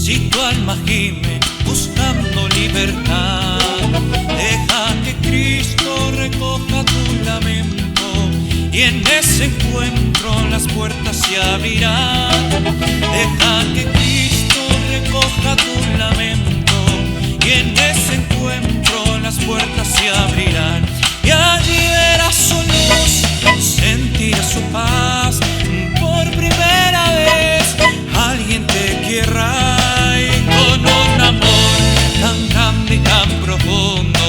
Si tu alma gime buscando libertad, deja que Cristo recoja tu lamento y en ese encuentro las puertas se abrirán. Deja que Cristo recoja tu lamento y en ese encuentro las puertas se abrirán. Y allí verás su luz, sentirás su paz. Por primera vez alguien te querrá. Con un amor tan grande y tan profundo,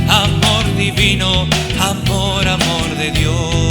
amor divino, amor, amor de Dios.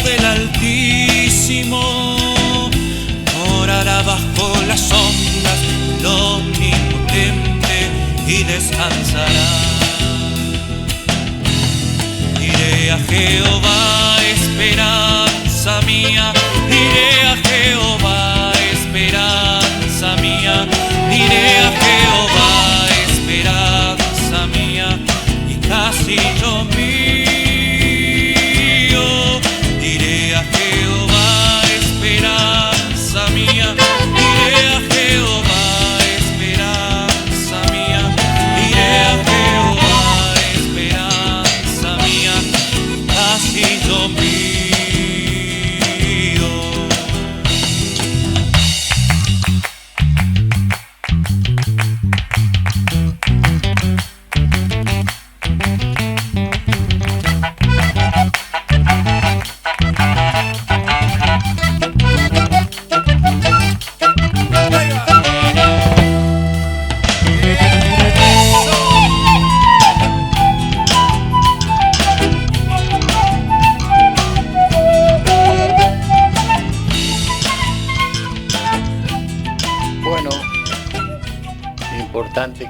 Del Altísimo, morará bajo las sombras del Omnipotente y descansará. Diré a Jehová, esperanza mía, diré a Jehová, esperanza mía, diré a Jehová, esperanza mía, y castillo mío.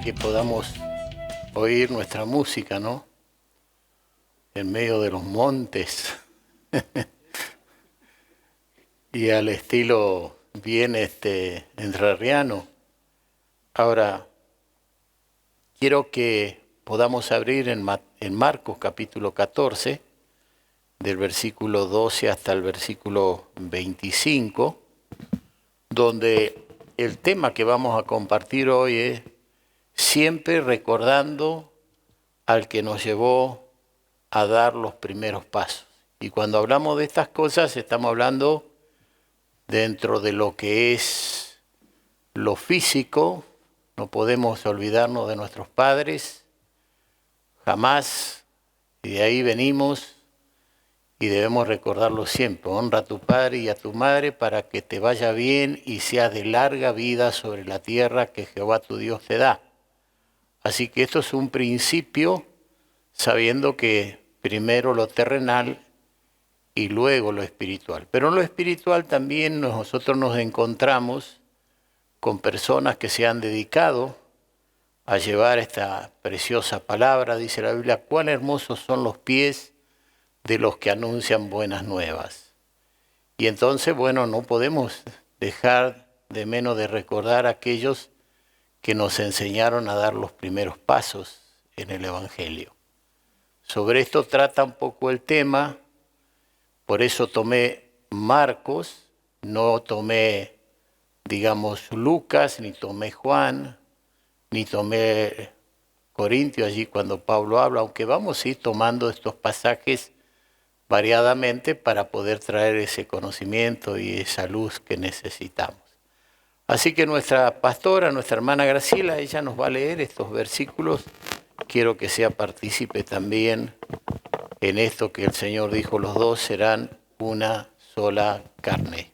Que podamos oír nuestra música, ¿no? En medio de los montes y al estilo bien entrerriano. Ahora, quiero que podamos abrir en Marcos capítulo 14, del versículo 12 hasta el versículo 25, donde el tema que vamos a compartir hoy es siempre recordando al que nos llevó a dar los primeros pasos. Y cuando hablamos de estas cosas, estamos hablando dentro de lo que es lo físico. No podemos olvidarnos de nuestros padres, jamás, y de ahí venimos y debemos recordarlo siempre. Honra a tu padre y a tu madre para que te vaya bien y seas de larga vida sobre la tierra que Jehová tu Dios te da. Así que esto es un principio, sabiendo que primero lo terrenal y luego lo espiritual. Pero en lo espiritual también nosotros nos encontramos con personas que se han dedicado a llevar esta preciosa palabra. Dice la Biblia, cuán hermosos son los pies de los que anuncian buenas nuevas. Y entonces, bueno, no podemos dejar de menos de recordar a aquellos que nos enseñaron a dar los primeros pasos en el Evangelio. Sobre esto trata un poco el tema, por eso tomé Marcos, no tomé, digamos, Lucas, ni tomé Juan, ni tomé Corintios allí cuando Pablo habla, aunque vamos a ir tomando estos pasajes variadamente para poder traer ese conocimiento y esa luz que necesitamos. Así que nuestra pastora, nuestra hermana Graciela, ella nos va a leer estos versículos. Quiero que sea partícipe también en esto que el Señor dijo, los dos serán una sola carne.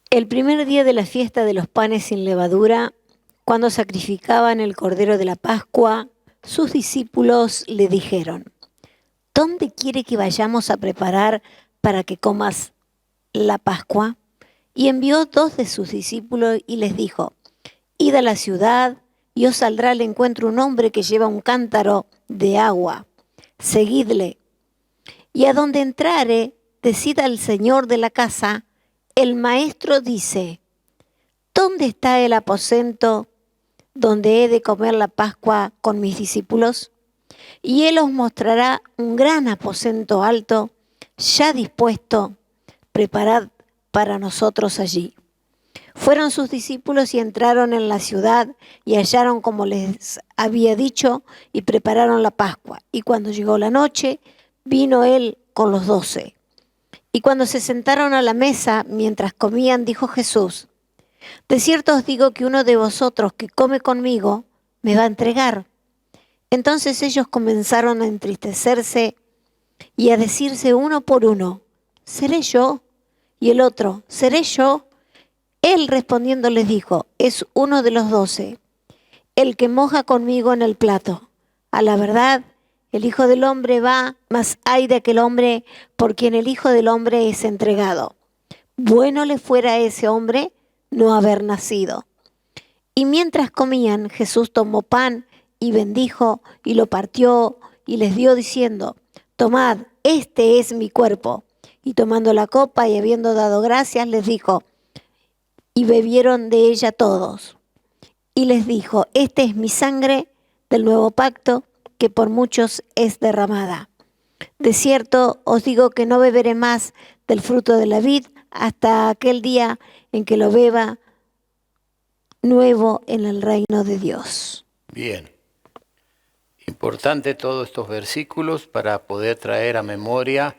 El primer día de la fiesta de los panes sin levadura, Cuando sacrificaban el cordero de la Pascua, sus discípulos le dijeron: ¿Dónde quiere que vayamos a preparar para que comas la Pascua? Y envió 2 de sus discípulos y les dijo: Id a la ciudad y os saldrá al encuentro un hombre que lleva un cántaro de agua. Seguidle. Y a donde entrare, decid al señor de la casa: el maestro dice, ¿dónde está el aposento donde he de comer la Pascua con mis discípulos? Y él os mostrará un gran aposento alto, ya dispuesto, preparad para nosotros allí. Fueron sus discípulos y entraron en la ciudad y hallaron como les había dicho y prepararon la Pascua. Y cuando llegó la noche, vino él con los 12. Y cuando se sentaron a la mesa, mientras comían, dijo Jesús: de cierto os digo que uno de vosotros que come conmigo me va a entregar. Entonces ellos comenzaron a entristecerse y a decirse uno por uno: ¿seré yo? Y el otro: ¿seré yo? Él respondiendo les dijo: es uno de los 12, el que moja conmigo en el plato. A la verdad, el Hijo del Hombre va, mas ay de aquel hombre por quien el Hijo del Hombre es entregado. Bueno le fuera a ese hombre no haber nacido. Y mientras comían, Jesús tomó pan y bendijo y lo partió y les dio diciendo: tomad, este es mi cuerpo. Y tomando la copa y habiendo dado gracias, les dijo, y bebieron de ella todos. Y les dijo: esta es mi sangre del nuevo pacto, que por muchos es derramada. De cierto os digo que no beberé más del fruto de la vid hasta aquel día en que lo beba nuevo en el reino de Dios. Bien. Importante todos estos versículos para poder traer a memoria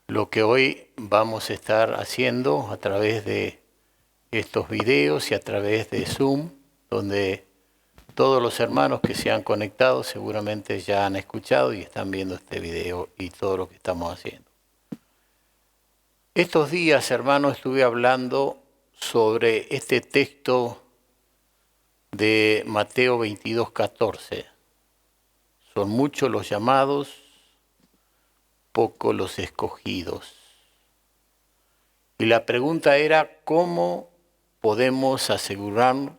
lo que hoy vamos a estar haciendo a través de estos videos y a través de Zoom, donde todos los hermanos que se han conectado seguramente ya han escuchado y están viendo este video y todo lo que estamos haciendo. Estos días, hermanos, estuve hablando sobre este texto de Mateo 22:14. Son muchos los llamados, pocos los escogidos. Y la pregunta era: ¿cómo podemos asegurarnos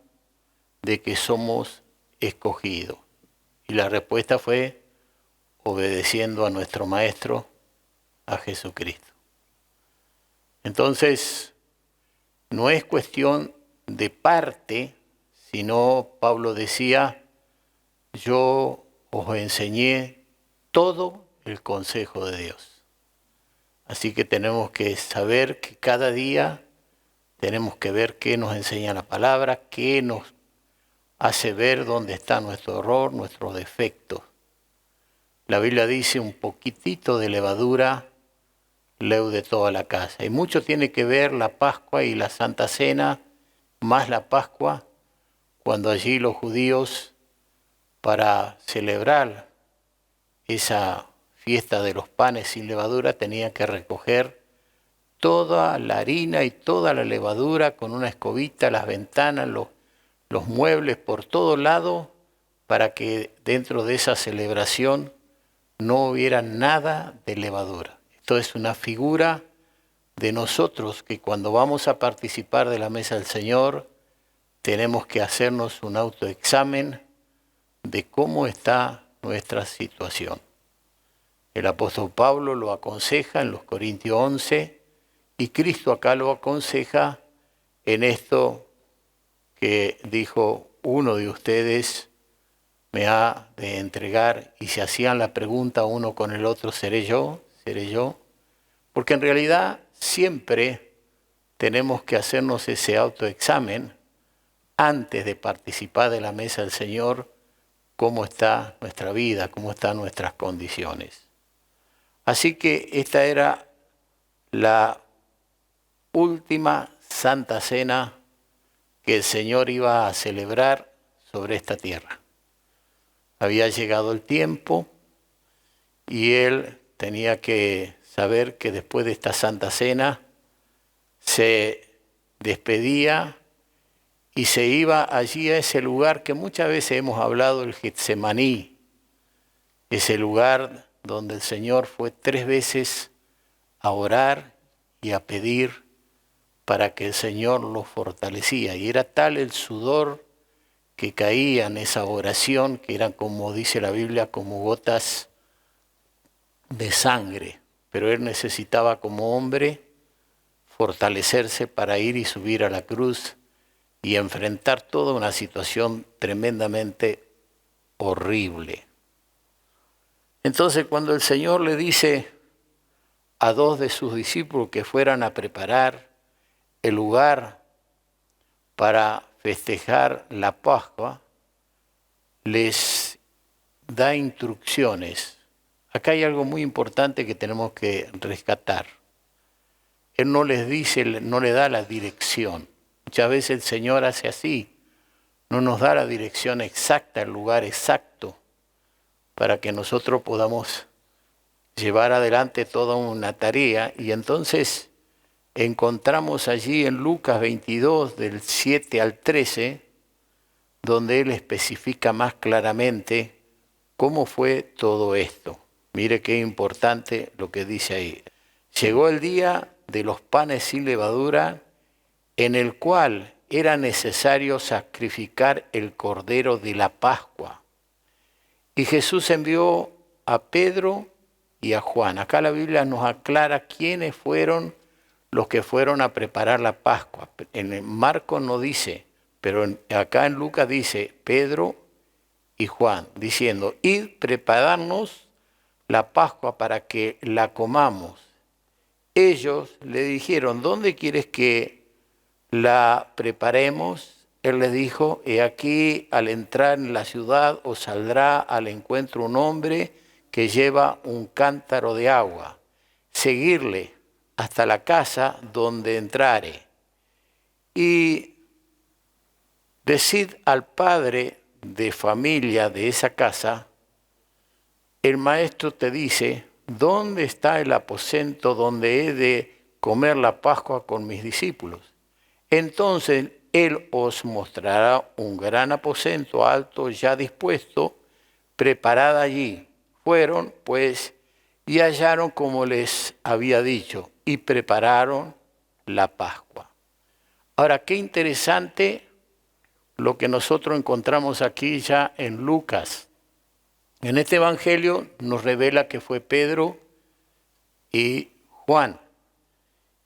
de que somos escogidos? Y la respuesta fue obedeciendo a nuestro Maestro, a Jesucristo. Entonces, no es cuestión de parte, sino Pablo decía: yo os enseñé todo el consejo de Dios. Así que tenemos que saber que cada día tenemos que ver qué nos enseña la palabra, qué nos hace ver dónde está nuestro error, nuestros defectos. La Biblia dice: un poquitito de levadura leude toda la casa. Y mucho tiene que ver la Pascua y la Santa Cena, más la Pascua, cuando allí los judíos, para celebrar esa fiesta de los panes sin levadura, tenían que recoger toda la harina y toda la levadura con una escobita, las ventanas, los muebles por todo lado, para que dentro de esa celebración no hubiera nada de levadura. Esto es una figura de nosotros que cuando vamos a participar de la mesa del Señor tenemos que hacernos un autoexamen de cómo está nuestra situación. El apóstol Pablo lo aconseja en los Corintios 11 y Cristo acá lo aconseja en esto que dijo: uno de ustedes me ha de entregar. Y se hacían la pregunta uno con el otro: ¿seré yo? ¿Seré yo? Porque en realidad siempre tenemos que hacernos ese autoexamen antes de participar de la mesa del Señor, cómo está nuestra vida, cómo están nuestras condiciones. Así que esta era la última Santa Cena que el Señor iba a celebrar sobre esta tierra. Había llegado el tiempo y Él tenía que saber que después de esta Santa Cena se despedía y se iba allí a ese lugar que muchas veces hemos hablado, el Getsemaní, ese lugar donde el Señor fue 3 veces a orar y a pedir para que el Señor lo fortalecía. Y era tal el sudor que caía en esa oración, que eran, como dice la Biblia, como gotas de sangre. Pero él necesitaba como hombre fortalecerse para ir y subir a la cruz y enfrentar toda una situación tremendamente horrible. Entonces, cuando el Señor le dice a 2 de sus discípulos que fueran a preparar el lugar para festejar la Pascua, les da instrucciones. Acá hay algo muy importante que tenemos que rescatar. Él no les dice, no le da la dirección. Muchas veces el Señor hace así, no nos da la dirección exacta, el lugar exacto, para que nosotros podamos llevar adelante toda una tarea. Y entonces encontramos allí en Lucas 22, del 7 al 13, donde Él especifica más claramente cómo fue todo esto. Mire qué importante lo que dice ahí. Llegó el día de los panes sin levadura, en el cual era necesario sacrificar el cordero de la Pascua. Y Jesús envió a Pedro y a Juan. Acá la Biblia nos aclara quiénes fueron los que fueron a preparar la Pascua. En Marcos no dice, pero acá en Lucas dice Pedro y Juan, diciendo, id prepararnos la Pascua para que la comamos. Ellos le dijeron, ¿dónde quieres que la preparemos? Él les dijo, he aquí, al entrar en la ciudad os saldrá al encuentro un hombre que lleva un cántaro de agua. Seguirle hasta la casa donde entrare. Y decid al padre de familia de esa casa, el maestro te dice, ¿dónde está el aposento donde he de comer la Pascua con mis discípulos? Entonces él os mostrará un gran aposento alto ya dispuesto, preparado allí. Fueron, pues, y hallaron como les había dicho, y prepararon la Pascua. Ahora, qué interesante lo que nosotros encontramos aquí ya en Lucas. En este evangelio nos revela que fue Pedro y Juan.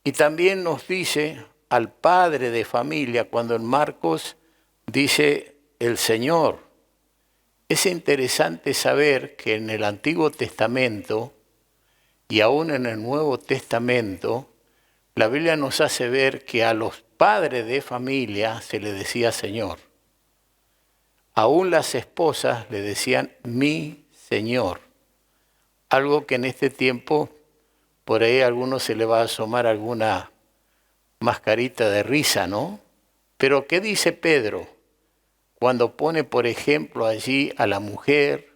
Y también nos dice al padre de familia, cuando en Marcos dice el Señor. Es interesante saber que en el Antiguo Testamento y aún en el Nuevo Testamento, la Biblia nos hace ver que a los padres de familia se le decía Señor. Aún las esposas le decían mi Señor. Algo que en este tiempo, por ahí a algunos se le va a asomar alguna mascarita de risa, ¿no? Pero ¿qué dice Pedro cuando pone, por ejemplo, allí a la mujer,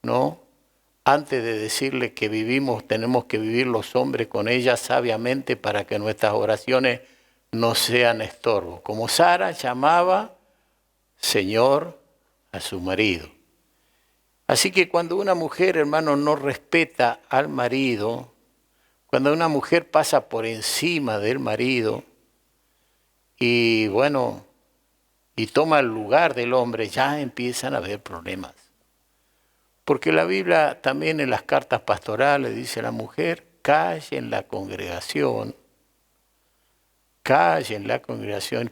¿no? Antes de decirle que tenemos que vivir los hombres con ella sabiamente para que nuestras oraciones no sean estorbo. Como Sara llamaba Señor a su marido. Así que cuando una mujer, hermano, no respeta al marido, cuando una mujer pasa por encima del marido y bueno, y toma el lugar del hombre, ya empiezan a haber problemas. Porque la Biblia también en las cartas pastorales dice a la mujer, calle en la congregación,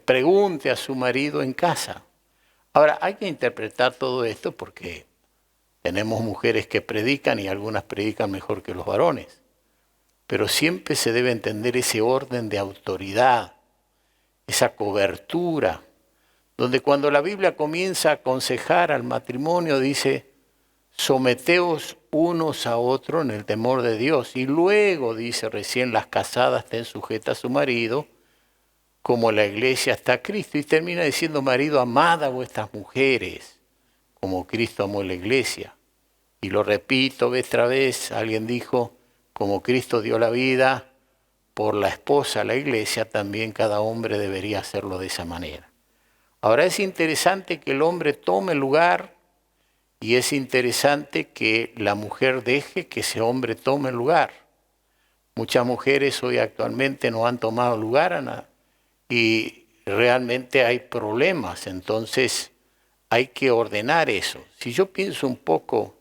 pregunte a su marido en casa. Ahora, hay que interpretar todo esto porque tenemos mujeres que predican y algunas predican mejor que los varones. Pero siempre se debe entender ese orden de autoridad, esa cobertura, donde cuando la Biblia comienza a aconsejar al matrimonio dice, someteos unos a otros en el temor de Dios. Y luego dice recién, las casadas estén sujetas a su marido, como la iglesia está a Cristo. Y termina diciendo, marido, amad a vuestras mujeres, como Cristo amó la iglesia. Y lo repito otra vez, alguien dijo, como Cristo dio la vida por la esposa, la iglesia, también cada hombre debería hacerlo de esa manera. Ahora es interesante que el hombre tome lugar y es interesante que la mujer deje que ese hombre tome lugar. Muchas mujeres hoy actualmente no han tomado lugar, Ana, y realmente hay problemas. Entonces hay que ordenar eso. Si yo pienso un poco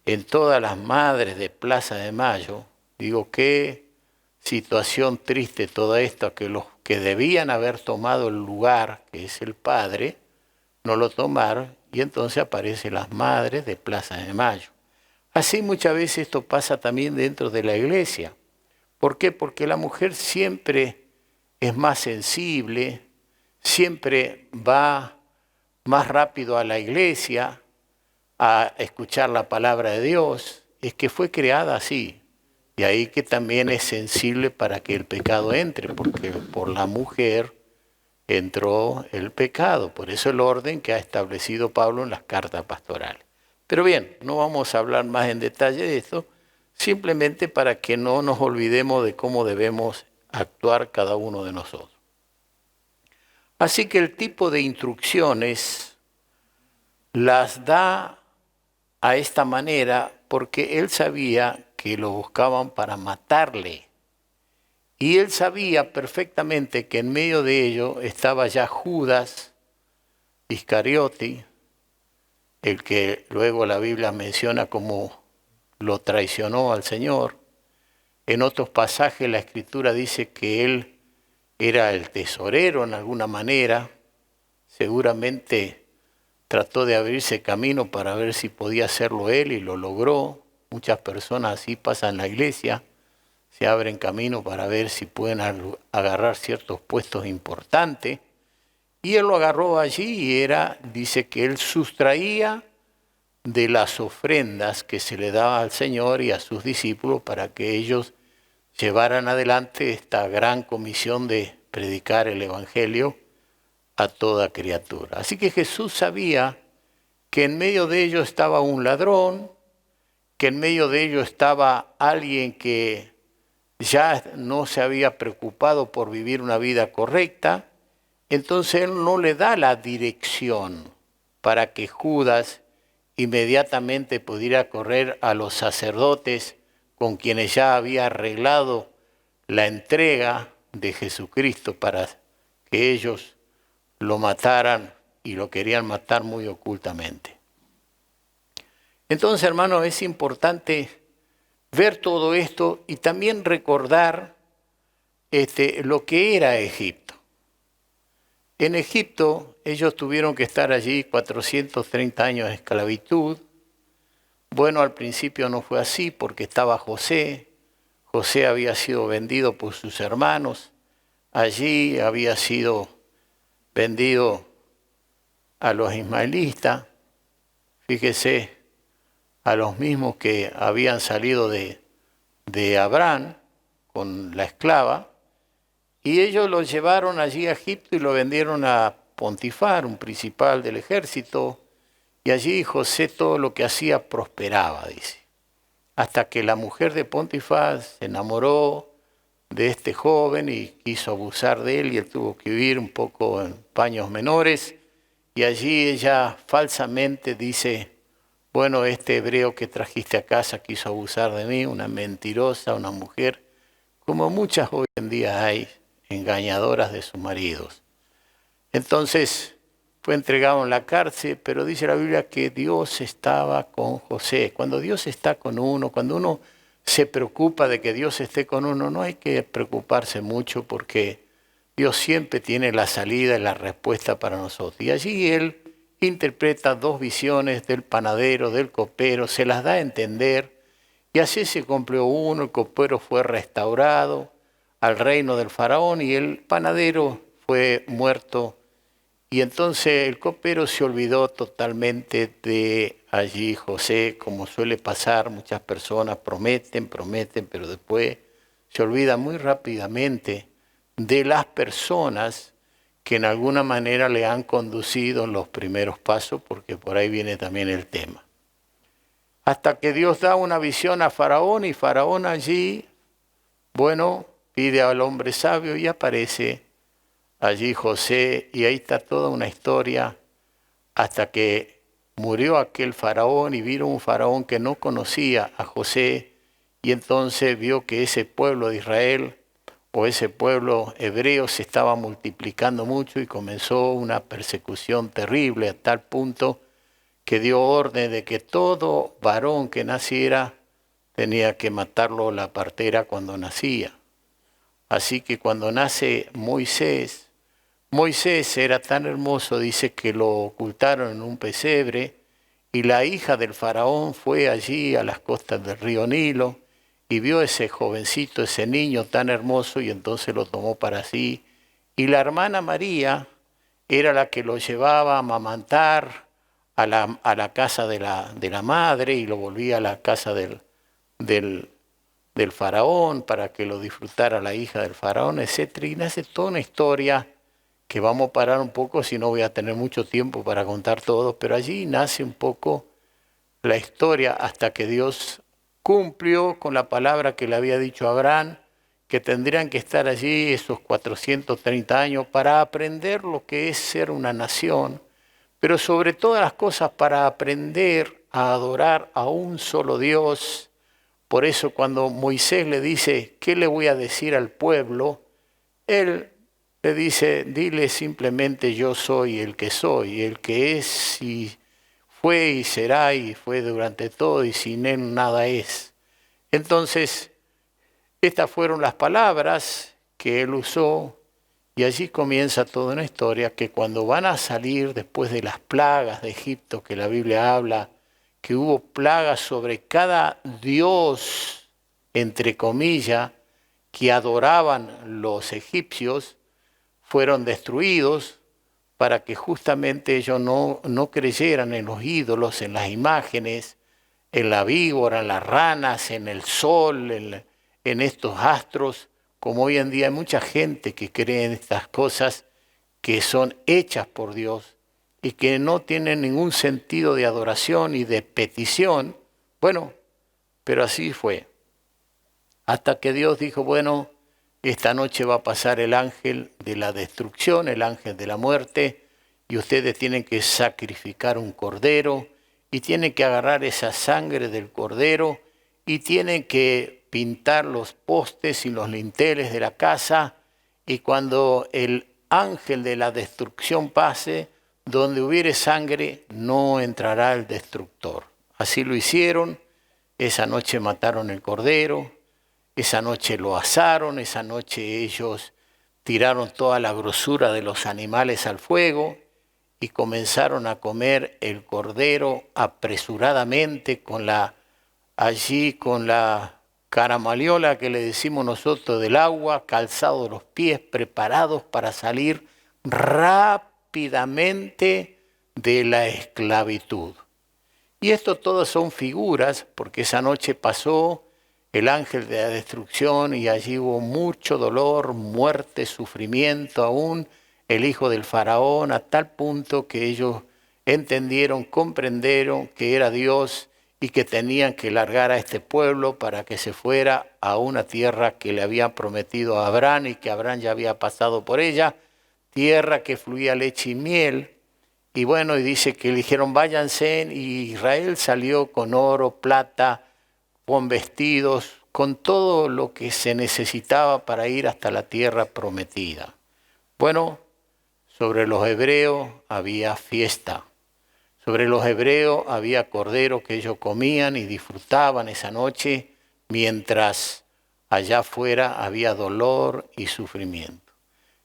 en todas las madres de Plaza de Mayo, digo, qué situación triste toda esta, que los que debían haber tomado el lugar, que es el padre, no lo tomaron, y entonces aparecen las madres de Plaza de Mayo. Así muchas veces esto pasa también dentro de la iglesia. ¿Por qué? Porque la mujer siempre es más sensible, siempre va más rápido a la iglesia, a escuchar la palabra de Dios. Es que fue creada así. Y ahí que también es sensible para que el pecado entre, porque por la mujer entró el pecado. Por eso el orden que ha establecido Pablo en las cartas pastorales. Pero bien, no vamos a hablar más en detalle de esto, simplemente para que no nos olvidemos de cómo debemos actuar cada uno de nosotros. Así que el tipo de instrucciones las da a esta manera porque él sabía que lo buscaban para matarle. Y él sabía perfectamente que en medio de ello estaba ya Judas Iscariote, el que luego la Biblia menciona como lo traicionó al Señor. En otros pasajes la Escritura dice que él era el tesorero en alguna manera. Seguramente trató de abrirse camino para ver si podía hacerlo él y lo logró. Muchas personas así pasan en la iglesia, se abren camino para ver si pueden agarrar ciertos puestos importantes. Y él lo agarró allí y dice que él sustraía de las ofrendas que se le daba al Señor y a sus discípulos para que ellos llevaran adelante esta gran comisión de predicar el Evangelio a toda criatura. Así que Jesús sabía que en medio de ellos estaba un ladrón, que en medio de ellos estaba alguien que ya no se había preocupado por vivir una vida correcta. Entonces él no le da la dirección para que Judas inmediatamente pudiera correr a los sacerdotes con quienes ya había arreglado la entrega de Jesucristo para que ellos lo mataran, y lo querían matar muy ocultamente. Entonces, hermanos, es importante ver todo esto y también recordar lo que era Egipto. En Egipto ellos tuvieron que estar allí 430 años de esclavitud. Bueno, al principio no fue así porque estaba José. José había sido vendido por sus hermanos. Allí había sido vendido a los ismaelitas. Fíjese, a los mismos que habían salido de Abraham con la esclava. Y ellos lo llevaron allí a Egipto y lo vendieron a Pontifar, un principal del ejército. Y allí José todo lo que hacía prosperaba, dice. Hasta que la mujer de Pontifar se enamoró de este joven y quiso abusar de él y él tuvo que vivir un poco en paños menores. Y allí ella falsamente dice, bueno, este hebreo que trajiste a casa quiso abusar de mí, una mentirosa, una mujer, como muchas hoy en día hay, engañadoras de sus maridos. Entonces fue entregado en la cárcel, pero dice la Biblia que Dios estaba con José. Cuando Dios está con uno, cuando uno se preocupa de que Dios esté con uno, no hay que preocuparse mucho porque Dios siempre tiene la salida y la respuesta para nosotros. Y allí él interpreta dos visiones del panadero, del copero, se las da a entender y así se cumplió uno, el copero fue restaurado al reino del faraón y el panadero fue muerto. Y entonces el copero se olvidó totalmente de allí José, como suele pasar, muchas personas prometen, pero después se olvidan muy rápidamente de las personas que en alguna manera le han conducido en los primeros pasos, porque por ahí viene también el tema. Hasta que Dios da una visión a Faraón y Faraón allí, bueno, pide al hombre sabio y aparece allí José, y ahí está toda una historia hasta que murió aquel faraón y vino un faraón que no conocía a José, y entonces vio que ese pueblo de Israel o ese pueblo hebreo se estaba multiplicando mucho y comenzó una persecución terrible a tal punto que dio orden de que todo varón que naciera tenía que matarlo la partera cuando nacía. Así que cuando nace Moisés, Moisés era tan hermoso, dice que lo ocultaron en un pesebre, y la hija del faraón fue allí a las costas del río Nilo y vio ese jovencito, ese niño tan hermoso, y entonces lo tomó para sí. Y la hermana María era la que lo llevaba a amamantar a la casa de la madre y lo volvía a la casa del faraón para que lo disfrutara la hija del faraón, etc. Y nace toda una historia que vamos a parar un poco, si no voy a tener mucho tiempo para contar todo, pero allí nace un poco la historia hasta que Dios cumplió con la palabra que le había dicho a Abraham, que tendrían que estar allí esos 430 años para aprender lo que es ser una nación, pero sobre todas las cosas para aprender a adorar a un solo Dios. Por eso cuando Moisés le dice, ¿qué le voy a decir al pueblo? Él le dice, dile simplemente yo soy, el que es y fue y será y fue durante todo y sin él nada es. Entonces, estas fueron las palabras que él usó y allí comienza toda una historia que cuando van a salir después de las plagas de Egipto, que la Biblia habla, que hubo plagas sobre cada dios, entre comillas, que adoraban los egipcios, fueron destruidos para que justamente ellos no creyeran en los ídolos, en las imágenes, en la víbora, en las ranas, en el sol, en estos astros, como hoy en día hay mucha gente que cree en estas cosas que son hechas por Dios y que no tienen ningún sentido de adoración y de petición. Bueno, pero así fue. Hasta que Dios dijo, bueno, esta noche va a pasar el ángel de la destrucción, el ángel de la muerte, y ustedes tienen que sacrificar un cordero, y tienen que agarrar esa sangre del cordero, y tienen que pintar los postes y los linteles de la casa, y cuando el ángel de la destrucción pase, donde hubiere sangre, no entrará el destructor. Así lo hicieron, esa noche mataron el cordero, esa noche lo asaron, esa noche ellos tiraron toda la grosura de los animales al fuego y comenzaron a comer el cordero apresuradamente con la caramaliola que le decimos nosotros del agua, calzados los pies, preparados para salir rápidamente de la esclavitud. Y esto todas son figuras, porque esa noche pasó el ángel de la destrucción y allí hubo mucho dolor, muerte, sufrimiento, aún el hijo del faraón, a tal punto que ellos entendieron, comprendieron que era Dios y que tenían que largar a este pueblo para que se fuera a una tierra que le habían prometido a Abraham y que Abraham ya había pasado por ella, tierra que fluía leche y miel. Y bueno, y dice que le dijeron váyanse, y Israel salió con oro, plata, con vestidos, con todo lo que se necesitaba para ir hasta la tierra prometida. Bueno, sobre los hebreos había fiesta. Sobre los hebreos había cordero que ellos comían y disfrutaban esa noche, mientras allá afuera había dolor y sufrimiento.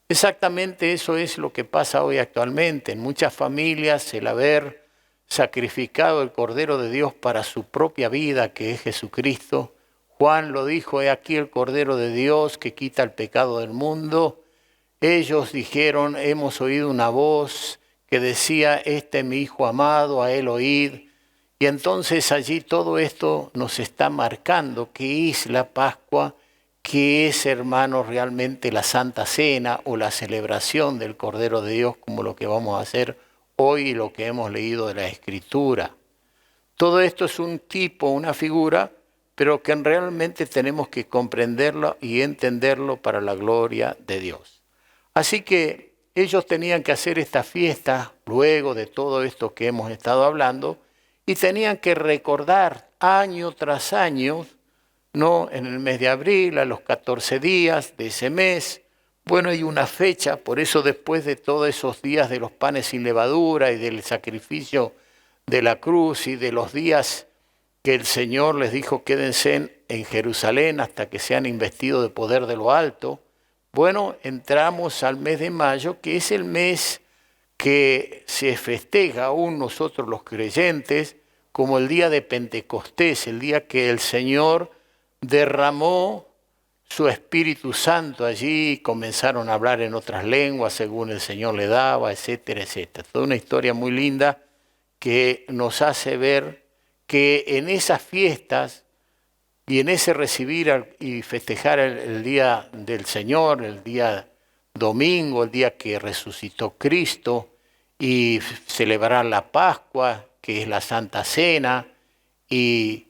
Exactamente eso es lo que pasa hoy actualmente. En muchas familias el haber sacrificado el Cordero de Dios para su propia vida, que es Jesucristo. Juan lo dijo, he aquí el Cordero de Dios que quita el pecado del mundo. Ellos dijeron, hemos oído una voz que decía, este es mi Hijo amado, a él oíd. Y entonces allí todo esto nos está marcando que es la Pascua, que es, hermanos, realmente la Santa Cena o la celebración del Cordero de Dios, como lo que vamos a hacer hoy y lo que hemos leído de la Escritura. Todo esto es un tipo, una figura, pero que realmente tenemos que comprenderlo y entenderlo para la gloria de Dios. Así que ellos tenían que hacer esta fiesta luego de todo esto que hemos estado hablando y tenían que recordar año tras año, ¿no? En el mes de abril, a los 14 días de ese mes. Bueno, hay una fecha, por eso después de todos esos días de los panes sin levadura y del sacrificio de la cruz y de los días que el Señor les dijo quédense en Jerusalén hasta que sean investidos de poder de lo alto, bueno, entramos al mes de mayo, que es el mes que se festeja aún nosotros los creyentes como el día de Pentecostés, el día que el Señor derramó su Espíritu Santo allí, comenzaron a hablar en otras lenguas según el Señor le daba, etcétera, etcétera. Toda una historia muy linda que nos hace ver que en esas fiestas y en ese recibir y festejar el día del Señor, el día domingo, el día que resucitó Cristo, y celebrar la Pascua, que es la Santa Cena, y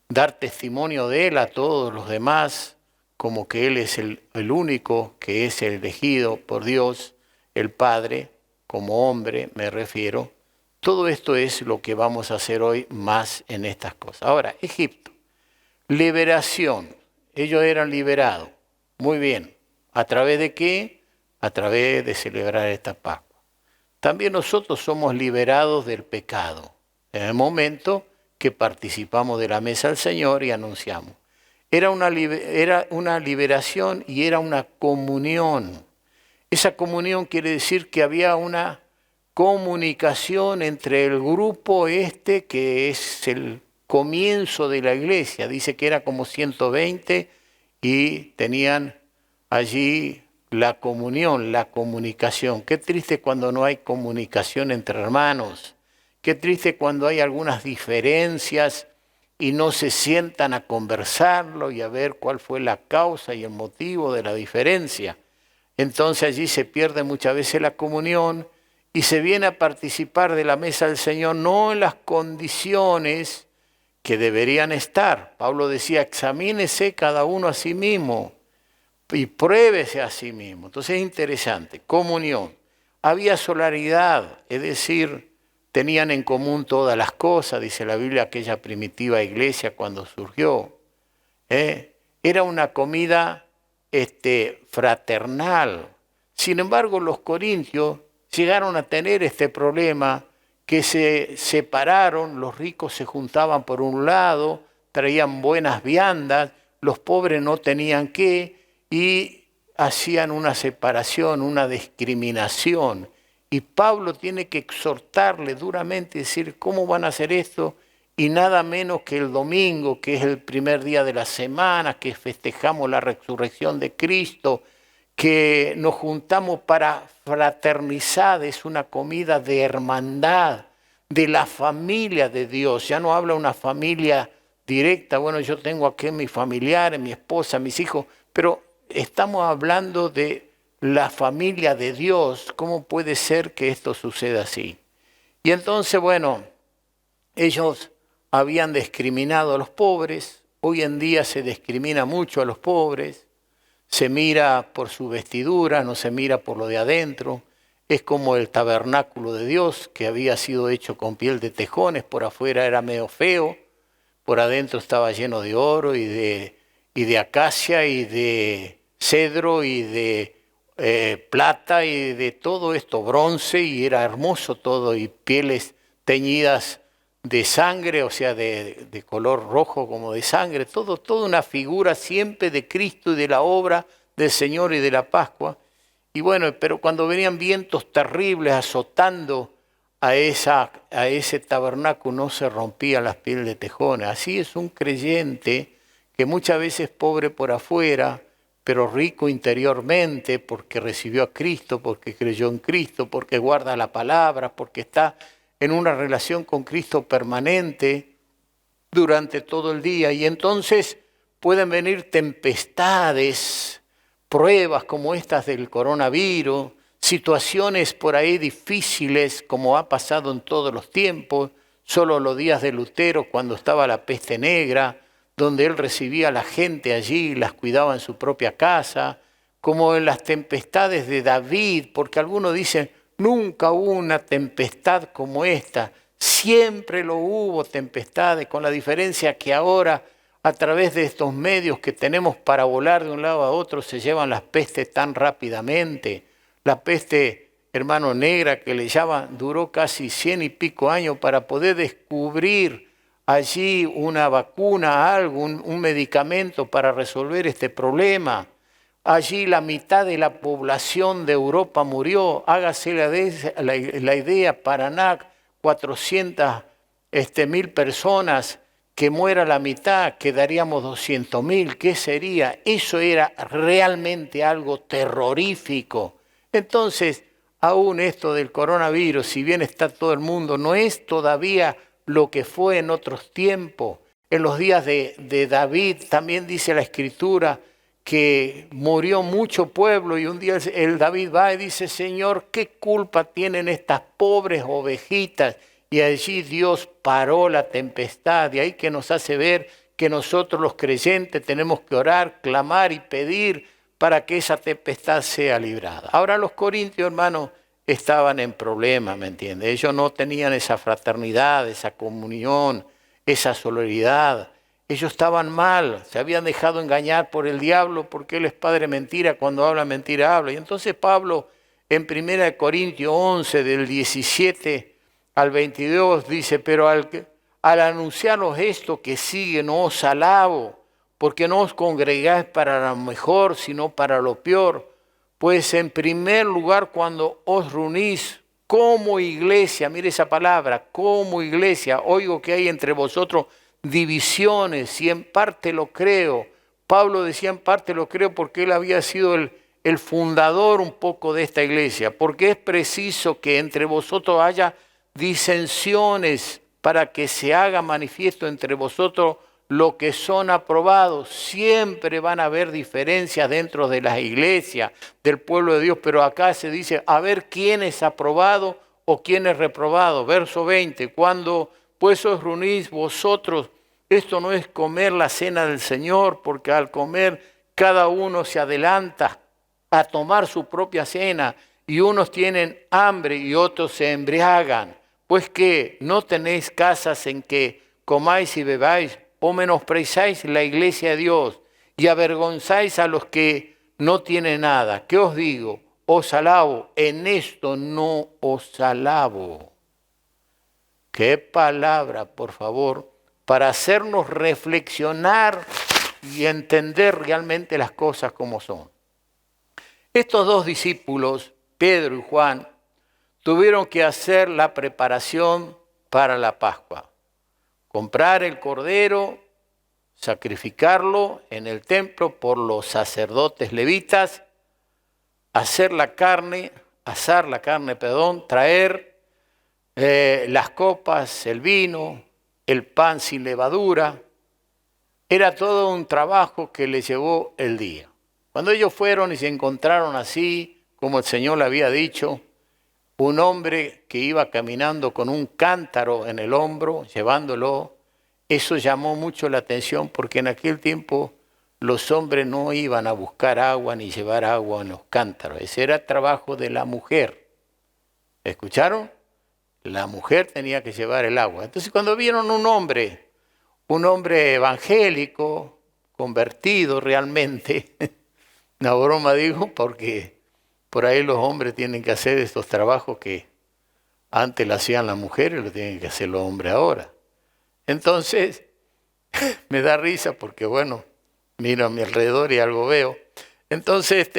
dar testimonio de Él a todos los demás, como que Él es el único que es el elegido por Dios, el Padre, como hombre me refiero. Todo esto es lo que vamos a hacer hoy más en estas cosas. Ahora, Egipto, liberación. Ellos eran liberados. Muy bien. ¿A través de qué? A través de celebrar esta Pascua. También nosotros somos liberados del pecado en el momento que participamos de la mesa del Señor y anunciamos. Era una liberación y era una comunión. Esa comunión quiere decir que había una comunicación entre el grupo que es el comienzo de la iglesia. Dice que era como 120 y tenían allí la comunión, la comunicación. Qué triste cuando no hay comunicación entre hermanos. Qué triste cuando hay algunas diferencias y no se sientan a conversarlo y a ver cuál fue la causa y el motivo de la diferencia. Entonces allí se pierde muchas veces la comunión y se viene a participar de la mesa del Señor no en las condiciones que deberían estar. Pablo decía, examínese cada uno a sí mismo y pruébese a sí mismo. Entonces es interesante, comunión. Había solidaridad, es decir, tenían en común todas las cosas, dice la Biblia, aquella primitiva iglesia cuando surgió. Era una comida fraternal. Sin embargo, los corintios llegaron a tener este problema que se separaron, los ricos se juntaban por un lado, traían buenas viandas, los pobres no tenían qué, y hacían una separación, una discriminación. Y Pablo tiene que exhortarle duramente, decir, ¿cómo van a hacer esto? Y nada menos que el domingo, que es el primer día de la semana, que festejamos la resurrección de Cristo, que nos juntamos para fraternizar, es una comida de hermandad, de la familia de Dios. Ya no habla una familia directa, bueno, yo tengo aquí mis familiares, mi esposa, mis hijos, pero estamos hablando de la familia de Dios. ¿Cómo puede ser que esto suceda así? Y entonces, bueno, ellos habían discriminado a los pobres, hoy en día se discrimina mucho a los pobres, se mira por su vestidura, no se mira por lo de adentro. Es como el tabernáculo de Dios, que había sido hecho con piel de tejones, por afuera era medio feo, por adentro estaba lleno de oro y de acacia y de cedro y de plata y de todo esto, bronce, y era hermoso todo, y pieles teñidas de sangre, o sea, de color rojo como de sangre, toda una figura siempre de Cristo y de la obra del Señor y de la Pascua. Y bueno, pero cuando venían vientos terribles azotando a ese tabernáculo, no se rompían las pieles de tejones. Así es un creyente que muchas veces pobre por afuera, pero rico interiormente, porque recibió a Cristo, porque creyó en Cristo, porque guarda la palabra, porque está en una relación con Cristo permanente durante todo el día. Y entonces pueden venir tempestades, pruebas como estas del coronavirus, situaciones por ahí difíciles como ha pasado en todos los tiempos, solo los días de Lutero cuando estaba la peste negra, donde él recibía a la gente allí, las cuidaba en su propia casa, como en las tempestades de David, porque algunos dicen, nunca hubo una tempestad como esta. Siempre lo hubo tempestades, con la diferencia que ahora a través de estos medios que tenemos para volar de un lado a otro se llevan las pestes tan rápidamente. La peste, hermano, negra que le llaman, duró casi 100 y pico años para poder descubrir allí una vacuna, algo, un medicamento para resolver este problema. Allí la mitad de la población de Europa murió. Hágase la idea, Paraná, 400.000 personas, que muera la mitad, quedaríamos 200.000. ¿Qué sería? Eso era realmente algo terrorífico. Entonces, aún esto del coronavirus, si bien está todo el mundo, no es todavía lo que fue en otros tiempos. En los días de David también dice la Escritura que murió mucho pueblo, y un día el David va y dice, Señor, ¿qué culpa tienen estas pobres ovejitas? Y allí Dios paró la tempestad, y ahí que nos hace ver que nosotros los creyentes tenemos que orar, clamar y pedir para que esa tempestad sea librada. Ahora los corintios, hermanos, estaban en problemas, ¿me entiendes? Ellos no tenían esa fraternidad, esa comunión, esa solidaridad. Ellos estaban mal, se habían dejado engañar por el diablo, porque él es padre mentira, cuando habla mentira habla. Y entonces Pablo en 1 Corintios 11, del 17 al 22, dice, pero al anunciaros esto que sigue, no os alabo, porque no os congregáis para lo mejor, sino para lo peor. Pues en primer lugar, cuando os reunís como iglesia, mire esa palabra, como iglesia, oigo que hay entre vosotros divisiones, y en parte lo creo. Pablo decía en parte lo creo porque él había sido el fundador un poco de esta iglesia, porque es preciso que entre vosotros haya disensiones para que se haga manifiesto entre vosotros lo que son aprobados. Siempre van a haber diferencias dentro de las iglesias, del pueblo de Dios, pero acá se dice, a ver quién es aprobado o quién es reprobado. Verso 20, cuando pues os reunís vosotros, esto no es comer la cena del Señor, porque al comer cada uno se adelanta a tomar su propia cena, y unos tienen hambre y otros se embriagan. Pues que no tenéis casas en que comáis y bebáis, o menospreciáis la iglesia de Dios y avergonzáis a los que no tienen nada. ¿Qué os digo? Os alabo, en esto no os alabo. Qué palabra, por favor, para hacernos reflexionar y entender realmente las cosas como son. Estos dos discípulos, Pedro y Juan, tuvieron que hacer la preparación para la Pascua. Comprar el cordero, sacrificarlo en el templo por los sacerdotes levitas, asar la carne, traer las copas, el vino, el pan sin levadura. Era todo un trabajo que les llevó el día. Cuando ellos fueron y se encontraron así, como el Señor le había dicho, un hombre que iba caminando con un cántaro en el hombro, llevándolo, eso llamó mucho la atención, porque en aquel tiempo los hombres no iban a buscar agua ni llevar agua en los cántaros. Ese era trabajo de la mujer. ¿Escucharon? La mujer tenía que llevar el agua. Entonces cuando vieron un hombre evangélico, convertido realmente, una broma digo, porque por ahí los hombres tienen que hacer estos trabajos que antes lo hacían las mujeres, lo tienen que hacer los hombres ahora. Entonces, me da risa porque, bueno, miro a mi alrededor y algo veo. Entonces,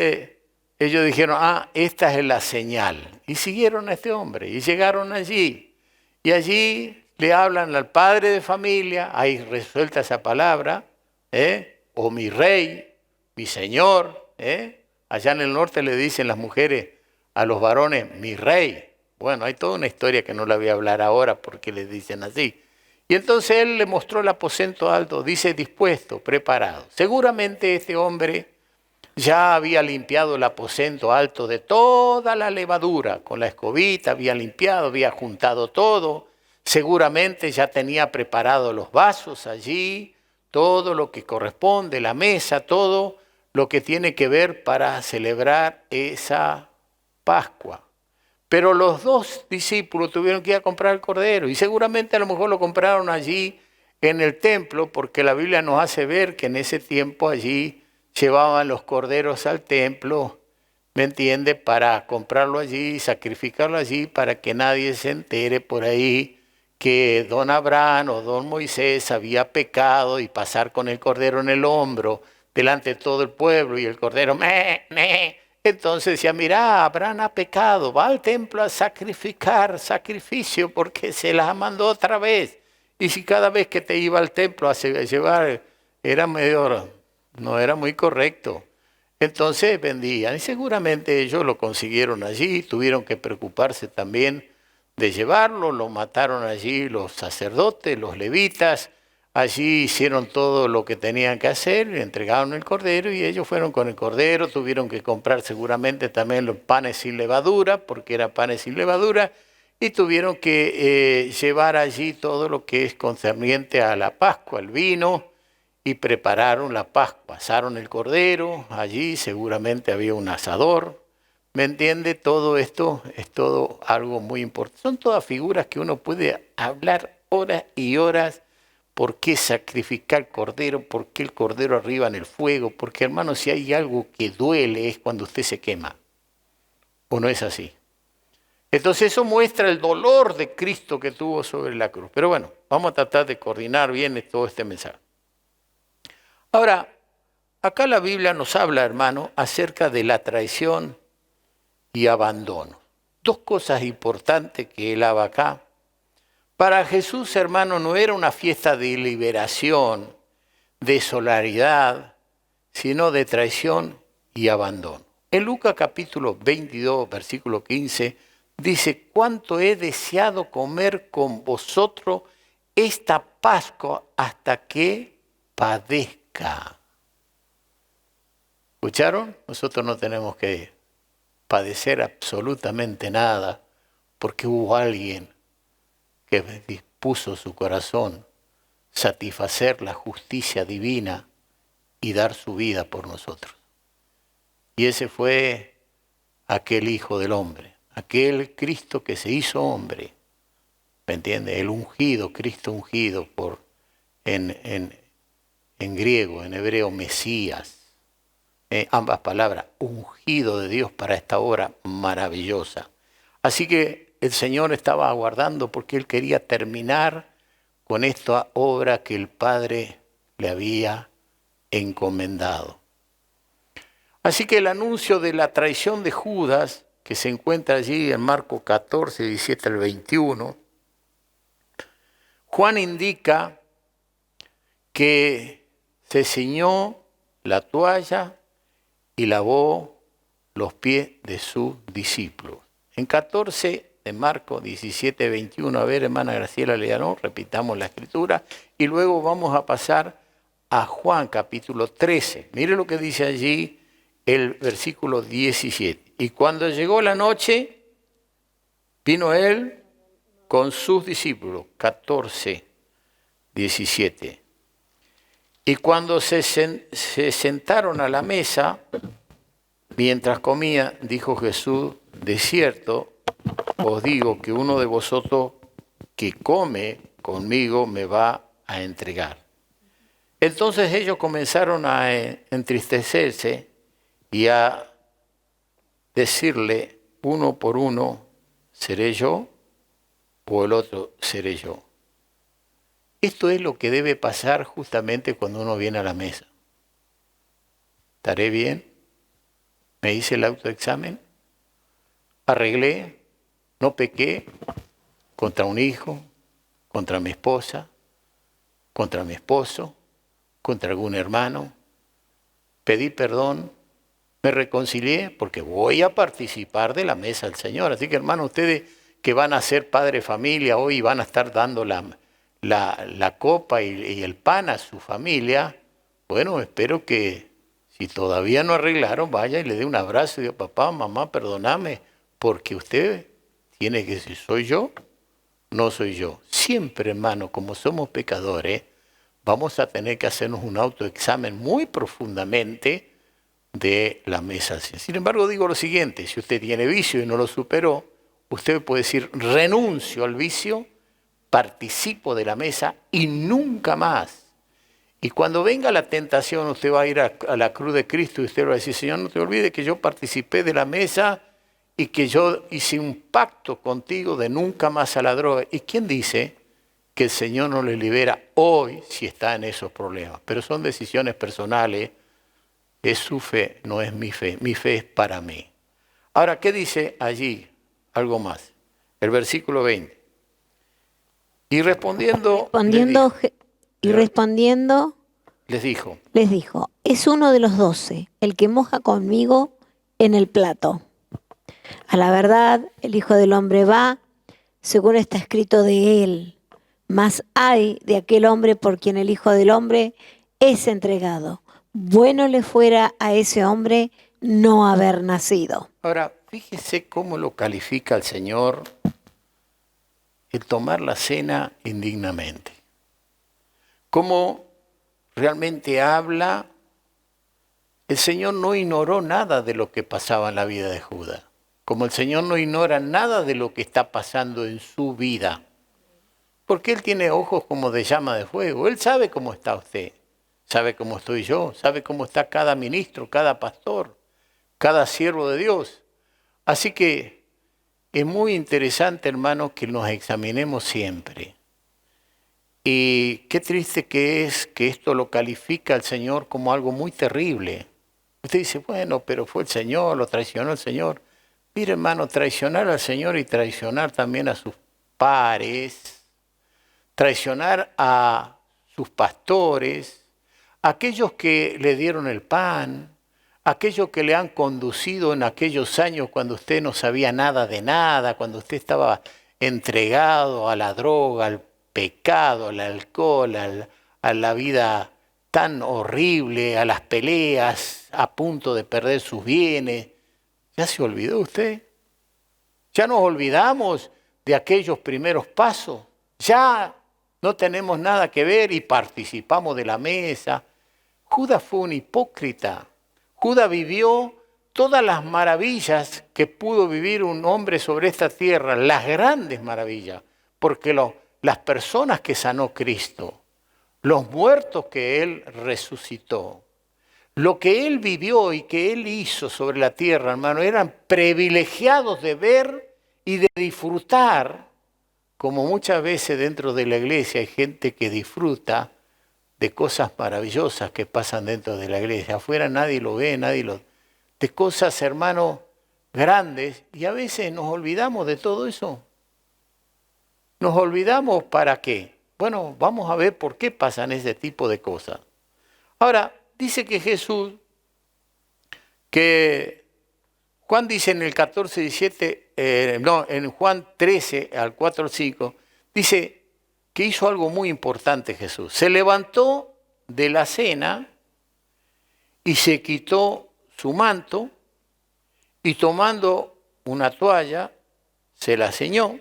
ellos dijeron, esta es la señal. Y siguieron a este hombre y llegaron allí. Y allí le hablan al padre de familia, ahí resuelta esa palabra, o mi rey, mi señor. Allá en el norte le dicen las mujeres a los varones, mi rey. Bueno, hay toda una historia que no la voy a hablar ahora porque les dicen así. Y entonces él le mostró el aposento alto, dice dispuesto, preparado. Seguramente este hombre ya había limpiado el aposento alto de toda la levadura. Con la escobita había limpiado, había juntado todo. Seguramente ya tenía preparado los vasos allí, todo lo que corresponde, la mesa, todo lo que tiene que ver para celebrar esa Pascua. Pero los dos discípulos tuvieron que ir a comprar el cordero y seguramente a lo mejor lo compraron allí en el templo, porque la Biblia nos hace ver que en ese tiempo allí llevaban los corderos al templo, ¿me entiende? Para comprarlo allí, sacrificarlo allí, para que nadie se entere por ahí que don Abraham o don Moisés había pecado y pasar con el cordero en el hombro delante de todo el pueblo y el cordero, me. Entonces decía, mira, Abraham ha pecado, va al templo a sacrificar sacrificio porque se las mandó otra vez. Y si cada vez que te iba al templo a llevar era medio, no era muy correcto. Entonces vendían y seguramente ellos lo consiguieron allí, tuvieron que preocuparse también de llevarlo, lo mataron allí los sacerdotes, los levitas, allí hicieron todo lo que tenían que hacer, le entregaron el cordero y ellos fueron con el cordero, tuvieron que comprar seguramente también los panes sin levadura, porque era panes sin levadura, y tuvieron que llevar allí todo lo que es concerniente a la Pascua, el vino, y prepararon la Pascua, asaron el cordero, allí seguramente había un asador, ¿me entiende? Todo esto es todo algo muy importante. Son todas figuras que uno puede hablar horas y horas. ¿Por qué sacrificar cordero? ¿Por qué el cordero arriba en el fuego? Porque, hermano, si hay algo que duele es cuando usted se quema. ¿O no es así? Entonces eso muestra el dolor de Cristo que tuvo sobre la cruz. Pero bueno, vamos a tratar de coordinar bien todo este mensaje. Ahora, acá la Biblia nos habla, hermano, acerca de la traición y abandono. Dos cosas importantes que él habla acá. Para Jesús, hermano, no era una fiesta de liberación, de solidaridad, sino de traición y abandono. En Lucas capítulo 22, versículo 15, dice, cuánto he deseado comer con vosotros esta Pascua hasta que padezca. ¿Escucharon? Nosotros no tenemos que padecer absolutamente nada porque hubo alguien que dispuso su corazón satisfacer la justicia divina y dar su vida por nosotros. Y ese fue aquel Hijo del Hombre, aquel Cristo que se hizo hombre, ¿me entiende? El ungido, Cristo ungido por en griego, en hebreo, Mesías. Ambas palabras, ungido de Dios para esta obra maravillosa. Así que el Señor estaba aguardando porque Él quería terminar con esta obra que el Padre le había encomendado. Así que el anuncio de la traición de Judas, que se encuentra allí en Marcos 14, 17 al 21, Juan indica que se ciñó la toalla y lavó los pies de sus discípulos. En 14 de Marcos 17, 21, a ver, hermana Graciela Leano, repitamos la escritura, y luego vamos a pasar a Juan capítulo 13. Mire lo que dice allí el versículo 17. Y cuando llegó la noche, vino él con sus discípulos, 14, 17. Y cuando se sentaron a la mesa, mientras comía, dijo Jesús, de cierto, os digo que uno de vosotros que come conmigo me va a entregar. Entonces ellos comenzaron a entristecerse y a decirle uno por uno, ¿seré yo o el otro seré yo? Esto es lo que debe pasar justamente cuando uno viene a la mesa. ¿Estaré bien? ¿Me hice el autoexamen? ¿Arreglé? ¿No pequé contra un hijo, contra mi esposa, contra mi esposo, contra algún hermano? ¿Pedí perdón? ¿Me reconcilié? Porque voy a participar de la mesa del Señor. Así que, hermanos, ustedes que van a ser padre de familia hoy van a estar dando la copa y el pan a su familia, bueno, espero que si todavía no arreglaron, vaya y le dé un abrazo y diga, papá, mamá, perdóname, porque usted tiene que decir, ¿soy yo? No soy yo. Siempre, hermano, como somos pecadores, vamos a tener que hacernos un autoexamen muy profundamente de la mesa. Sin embargo, digo lo siguiente, si usted tiene vicio y no lo superó, usted puede decir, renuncio al vicio, participo de la mesa y nunca más. Y cuando venga la tentación, usted va a ir a la cruz de Cristo y usted va a decir, Señor, no te olvides que yo participé de la mesa y que yo hice un pacto contigo de nunca más a la droga. ¿Y quién dice que el Señor no le libera hoy si está en esos problemas? Pero son decisiones personales. Es su fe, no es mi fe. Mi fe es para mí. Ahora, ¿qué dice allí? Algo más. El versículo 20. Y respondiendo les dijo, es uno de los 12, el que moja conmigo en el plato. A la verdad, el Hijo del Hombre va, según está escrito de él. Mas ay de aquel hombre por quien el Hijo del Hombre es entregado. Bueno le fuera a ese hombre no haber nacido. Ahora, fíjese cómo lo califica el Señor el tomar la cena indignamente. Cómo realmente habla. El Señor no ignoró nada de lo que pasaba en la vida de Judas. Como el Señor no ignora nada de lo que está pasando en su vida. Porque Él tiene ojos como de llama de fuego. Él sabe cómo está usted. Sabe cómo estoy yo. Sabe cómo está cada ministro, cada pastor, cada siervo de Dios. Así que es muy interesante, hermanos, que nos examinemos siempre. Y qué triste que es que esto lo califica el Señor como algo muy terrible. Usted dice, bueno, pero fue el Señor, lo traicionó el Señor. Mire, hermano, traicionar al Señor y traicionar también a sus pares, traicionar a sus pastores, aquellos que le dieron el pan, aquellos que le han conducido en aquellos años cuando usted no sabía nada de nada, cuando usted estaba entregado a la droga, al pecado, al alcohol, a la vida tan horrible, a las peleas, a punto de perder sus bienes. ¿Ya se olvidó usted? ¿Ya nos olvidamos de aquellos primeros pasos? ¿Ya no tenemos nada que ver y participamos de la mesa? Judas fue un hipócrita. Judas vivió todas las maravillas que pudo vivir un hombre sobre esta tierra, las grandes maravillas, porque las personas que sanó Cristo, los muertos que Él resucitó, lo que Él vivió y que Él hizo sobre la tierra, hermano, eran privilegiados de ver y de disfrutar, como muchas veces dentro de la iglesia hay gente que disfruta de cosas maravillosas que pasan dentro de la iglesia. Afuera nadie lo ve, de cosas, hermano, grandes, y a veces nos olvidamos de todo eso. Nos olvidamos ¿para qué? Bueno, vamos a ver por qué pasan ese tipo de cosas. Ahora, dice que Jesús, que Juan dice en el 14, 17, en Juan 13 al 4 al 5, dice que hizo algo muy importante Jesús. Se levantó de la cena y se quitó su manto y tomando una toalla se la ceñó.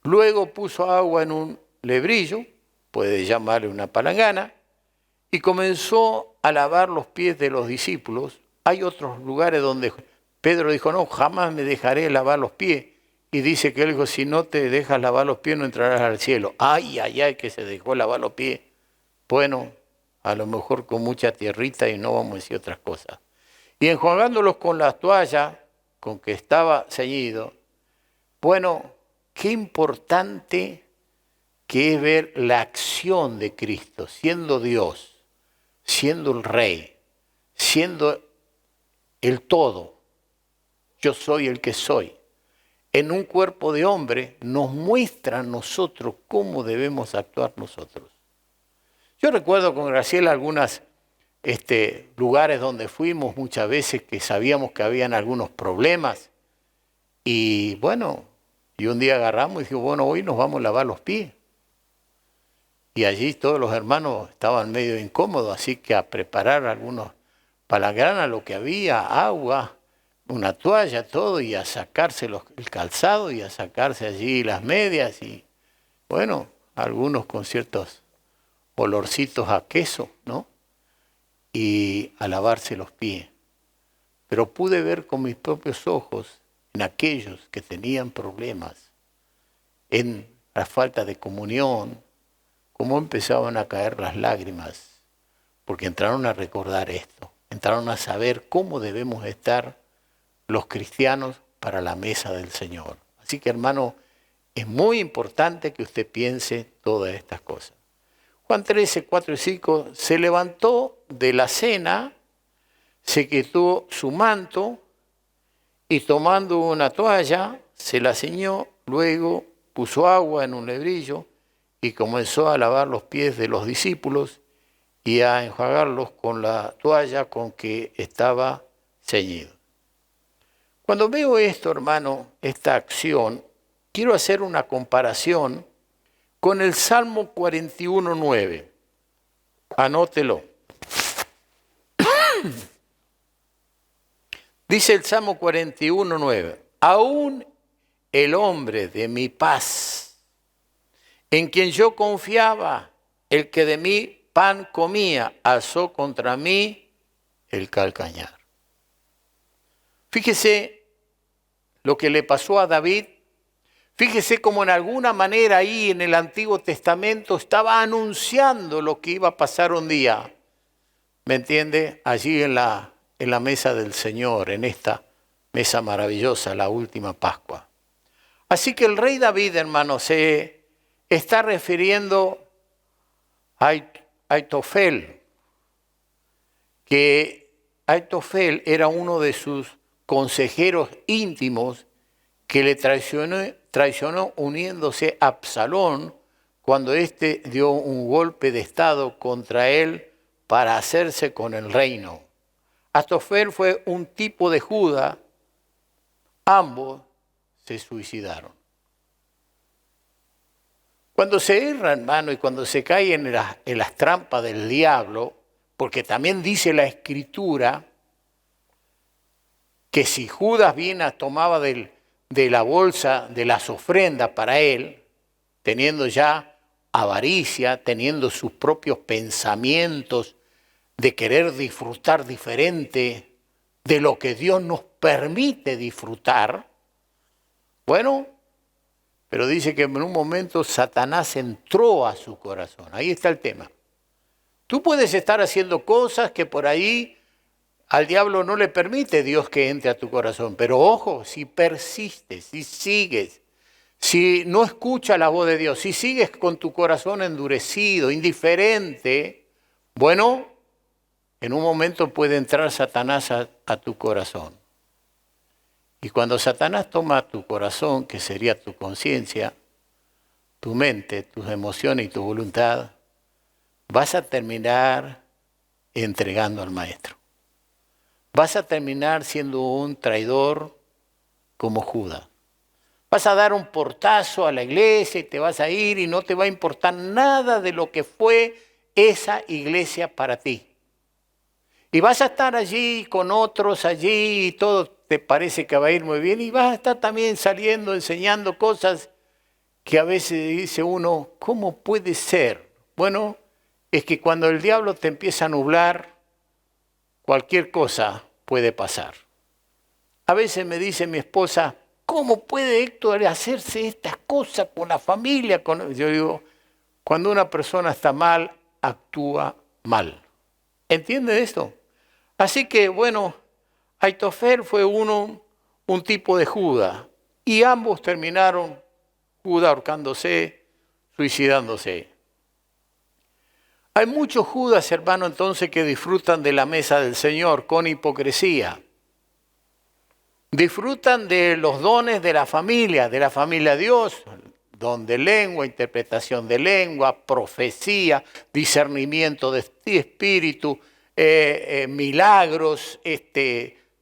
Luego puso agua en un lebrillo, puede llamarle una palangana, y comenzó a lavar los pies de los discípulos. Hay otros lugares donde Pedro dijo, no, jamás me dejaré lavar los pies. Y dice que él dijo, si no te dejas lavar los pies no entrarás al cielo. Ay, ay, ay, que se dejó lavar los pies. Bueno, a lo mejor con mucha tierrita y no vamos a decir otras cosas. Y enjuagándolos con la toalla con que estaba ceñido, bueno, qué importante que es ver la acción de Cristo, siendo Dios, siendo el Rey, siendo el todo. Yo soy el que soy. En un cuerpo de hombre nos muestra a nosotros cómo debemos actuar nosotros. Yo recuerdo con Graciela algunos lugares donde fuimos muchas veces que sabíamos que habían algunos problemas. Y bueno, y un día agarramos y dijimos, bueno, hoy nos vamos a lavar los pies. Y allí todos los hermanos estaban medio incómodos, así que a preparar algunos palanganas, lo que había, agua, una toalla, todo, y a sacarse el calzado y a sacarse allí las medias. Y bueno, algunos con ciertos olorcitos a queso, ¿no? y a lavarse los pies. Pero pude ver con mis propios ojos en aquellos que tenían problemas, en la falta de comunión, cómo empezaban a caer las lágrimas, porque entraron a recordar esto, entraron a saber cómo debemos estar los cristianos para la mesa del Señor. Así que, hermano, es muy importante que usted piense todas estas cosas. Juan 13, 4 y 5, se levantó de la cena, se quitó su manto y tomando una toalla, se la ciñó, luego puso agua en un lebrillo y comenzó a lavar los pies de los discípulos y a enjuagarlos con la toalla con que estaba ceñido. Cuando veo esto, hermano, esta acción, quiero hacer una comparación con el Salmo 41:9. Anótelo. Dice el Salmo 41:9, aún el hombre de mi paz, en quien yo confiaba, el que de mi pan comía, alzó contra mí el calcañar. Fíjese lo que le pasó a David. Fíjese cómo en alguna manera ahí en el Antiguo Testamento estaba anunciando lo que iba a pasar un día. ¿Me entiende? Allí en la mesa del Señor, en esta mesa maravillosa, la última Pascua. Así que el rey David, hermano, se está refiriendo a Aitofel, que Aitofel era uno de sus consejeros íntimos que le traicionó uniéndose a Absalón cuando éste dio un golpe de estado contra él para hacerse con el reino. Aitofel fue un tipo de Judá, ambos se suicidaron. Cuando se erra, hermano, y cuando se cae en las trampas del diablo, porque también dice la Escritura que si Judas tomaba de la bolsa de las ofrendas para él, teniendo ya avaricia, teniendo sus propios pensamientos de querer disfrutar diferente de lo que Dios nos permite disfrutar, bueno, pero dice que en un momento Satanás entró a su corazón. Ahí está el tema. Tú puedes estar haciendo cosas que por ahí al diablo no le permite Dios que entre a tu corazón. Pero ojo, si persistes, si sigues, si no escuchas la voz de Dios, si sigues con tu corazón endurecido, indiferente, bueno, en un momento puede entrar Satanás a tu corazón. Y cuando Satanás toma tu corazón, que sería tu conciencia, tu mente, tus emociones y tu voluntad, vas a terminar entregando al maestro. Vas a terminar siendo un traidor como Judas. Vas a dar un portazo a la iglesia y te vas a ir y no te va a importar nada de lo que fue esa iglesia para ti. Y vas a estar allí con otros allí y todo te parece que va a ir muy bien y vas a estar también saliendo, enseñando cosas que a veces dice uno, ¿cómo puede ser? Bueno, es que cuando el diablo te empieza a nublar, cualquier cosa puede pasar. A veces me dice mi esposa, ¿cómo puede Héctor hacerse estas cosas con la familia? Yo digo, cuando una persona está mal, actúa mal. ¿Entiende esto? Así que, bueno, Aitofel fue un tipo de Judas y ambos terminaron, Judas ahorcándose, suicidándose. Hay muchos Judas, hermano, entonces que disfrutan de la mesa del Señor con hipocresía. Disfrutan de los dones de la familia de Dios, don de lengua, interpretación de lengua, profecía, discernimiento de espíritu, milagros,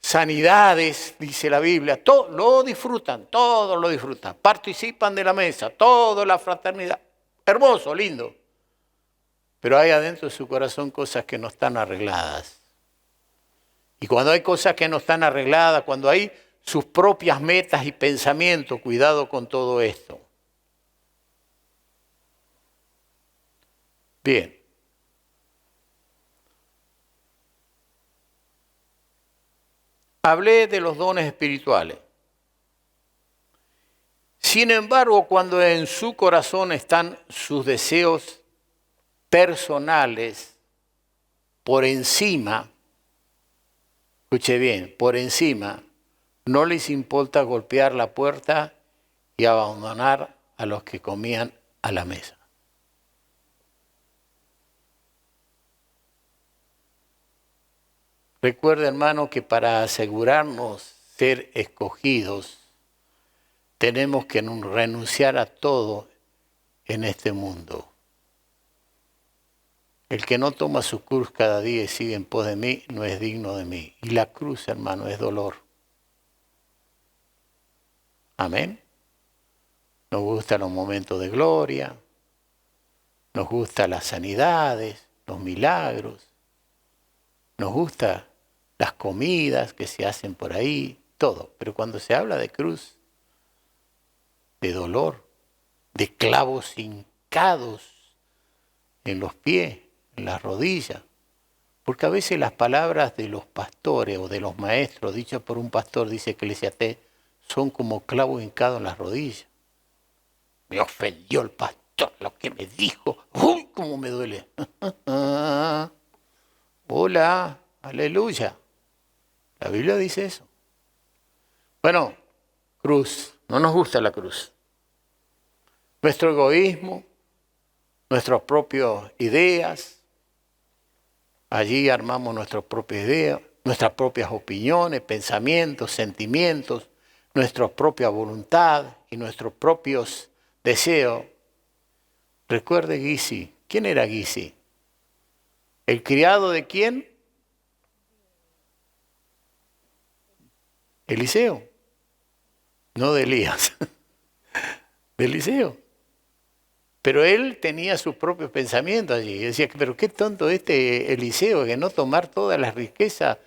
sanidades, dice la Biblia. Todo lo disfrutan, participan de la mesa, toda la fraternidad. Hermoso, lindo. Pero hay adentro de su corazón cosas que no están arregladas. Y cuando hay cosas que no están arregladas, cuando hay sus propias metas y pensamientos, cuidado con todo esto. Bien. Hablé de los dones espirituales. Sin embargo, cuando en su corazón están sus deseos personales por encima, escuche bien, por encima, no les importa golpear la puerta y abandonar a los que comían a la mesa. Recuerda, hermano, que para asegurarnos ser escogidos, tenemos que renunciar a todo en este mundo. El que no toma su cruz cada día y sigue en pos de mí, no es digno de mí. Y la cruz, hermano, es dolor. Amén. Nos gustan los momentos de gloria, nos gustan las sanidades, los milagros, nos gustan las comidas que se hacen por ahí, todo. Pero cuando se habla de cruz, de dolor, de clavos hincados en los pies, en las rodillas, porque a veces las palabras de los pastores o de los maestros, dichas por un pastor, dice Eclesiastés, son como clavos hincados en las rodillas. Me ofendió el pastor lo que me dijo. ¡Uy, cómo me duele! Hola, aleluya. La Biblia dice eso. Bueno, cruz. No nos gusta la cruz. Nuestro egoísmo, nuestras propias ideas. Allí armamos nuestras propias ideas, nuestras propias opiniones, pensamientos, sentimientos, nuestra propia voluntad y nuestros propios deseos. Recuerde Gizi. ¿Quién era Gizi? ¿El criado de quién? Eliseo. No de Elías. De Eliseo. Pero él tenía sus propios pensamientos allí. Decía, pero qué tonto este Eliseo que no tomar todas las riquezas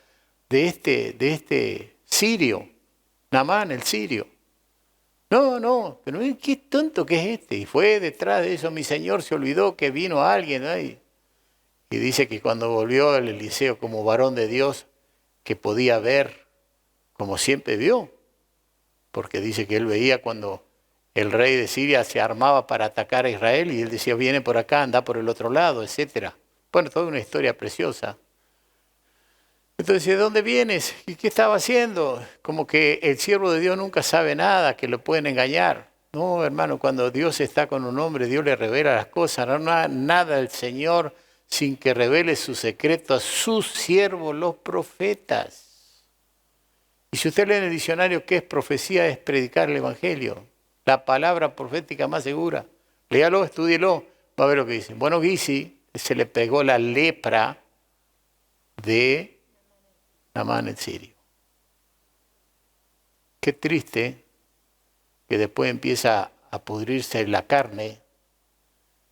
de este sirio. Naamán, el sirio. No, pero qué tonto que es este. Y fue detrás de eso, mi señor se olvidó que vino alguien ahí. Y dice que cuando volvió el Eliseo como varón de Dios, que podía ver como siempre vio. Porque dice que él veía cuando el rey de Siria se armaba para atacar a Israel y él decía, viene por acá, anda por el otro lado, etc. Bueno, toda una historia preciosa. Entonces, ¿de dónde vienes? ¿Y qué estaba haciendo? Como que el siervo de Dios nunca sabe nada, que lo pueden engañar. No, hermano, cuando Dios está con un hombre, Dios le revela las cosas. No nada el Señor sin que revele su secreto a sus siervos, los profetas. Y si usted lee en el diccionario qué es profecía, es predicar el Evangelio. La palabra profética más segura. Léalo, estúdielo, va a ver lo que dice. Bueno, Gizi se le pegó la lepra de Naamán el sirio. Qué triste que después empieza a pudrirse la carne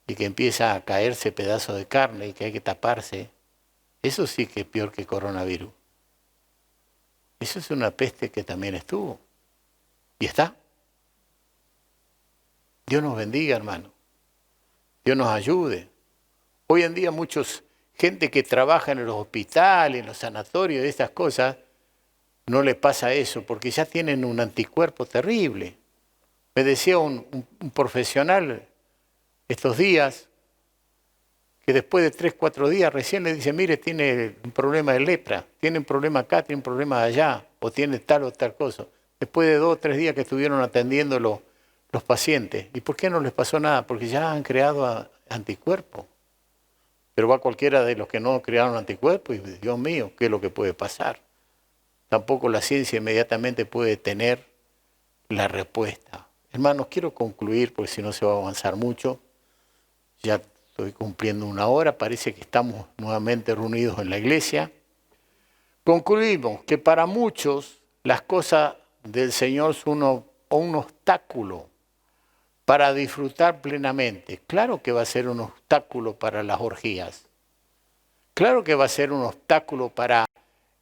y que empieza a caerse pedazos de carne y que hay que taparse. Eso sí que es peor que coronavirus. Eso es una peste que también estuvo. Y está. Dios nos bendiga, hermano. Dios nos ayude. Hoy en día gente que trabaja en los hospitales, en los sanatorios y estas cosas, no le pasa eso, porque ya tienen un anticuerpo terrible. Me decía un profesional estos días, que después de 3, 4 días recién le dice, mire, tiene un problema de lepra, tiene un problema acá, tiene un problema allá, o tiene tal o tal cosa. Después de 2 o 3 días que estuvieron atendiendo los pacientes. ¿Y por qué no les pasó nada? Porque ya han creado anticuerpos. Pero va cualquiera de los que no crearon anticuerpos y Dios mío, ¿qué es lo que puede pasar? Tampoco la ciencia inmediatamente puede tener la respuesta. Hermanos, quiero concluir porque si no se va a avanzar mucho. Ya estoy cumpliendo 1 hora, parece que estamos nuevamente reunidos en la iglesia. Concluimos que para muchos las cosas del Señor son un obstáculo para disfrutar plenamente. Claro que va a ser un obstáculo para las orgías. Claro que va a ser un obstáculo para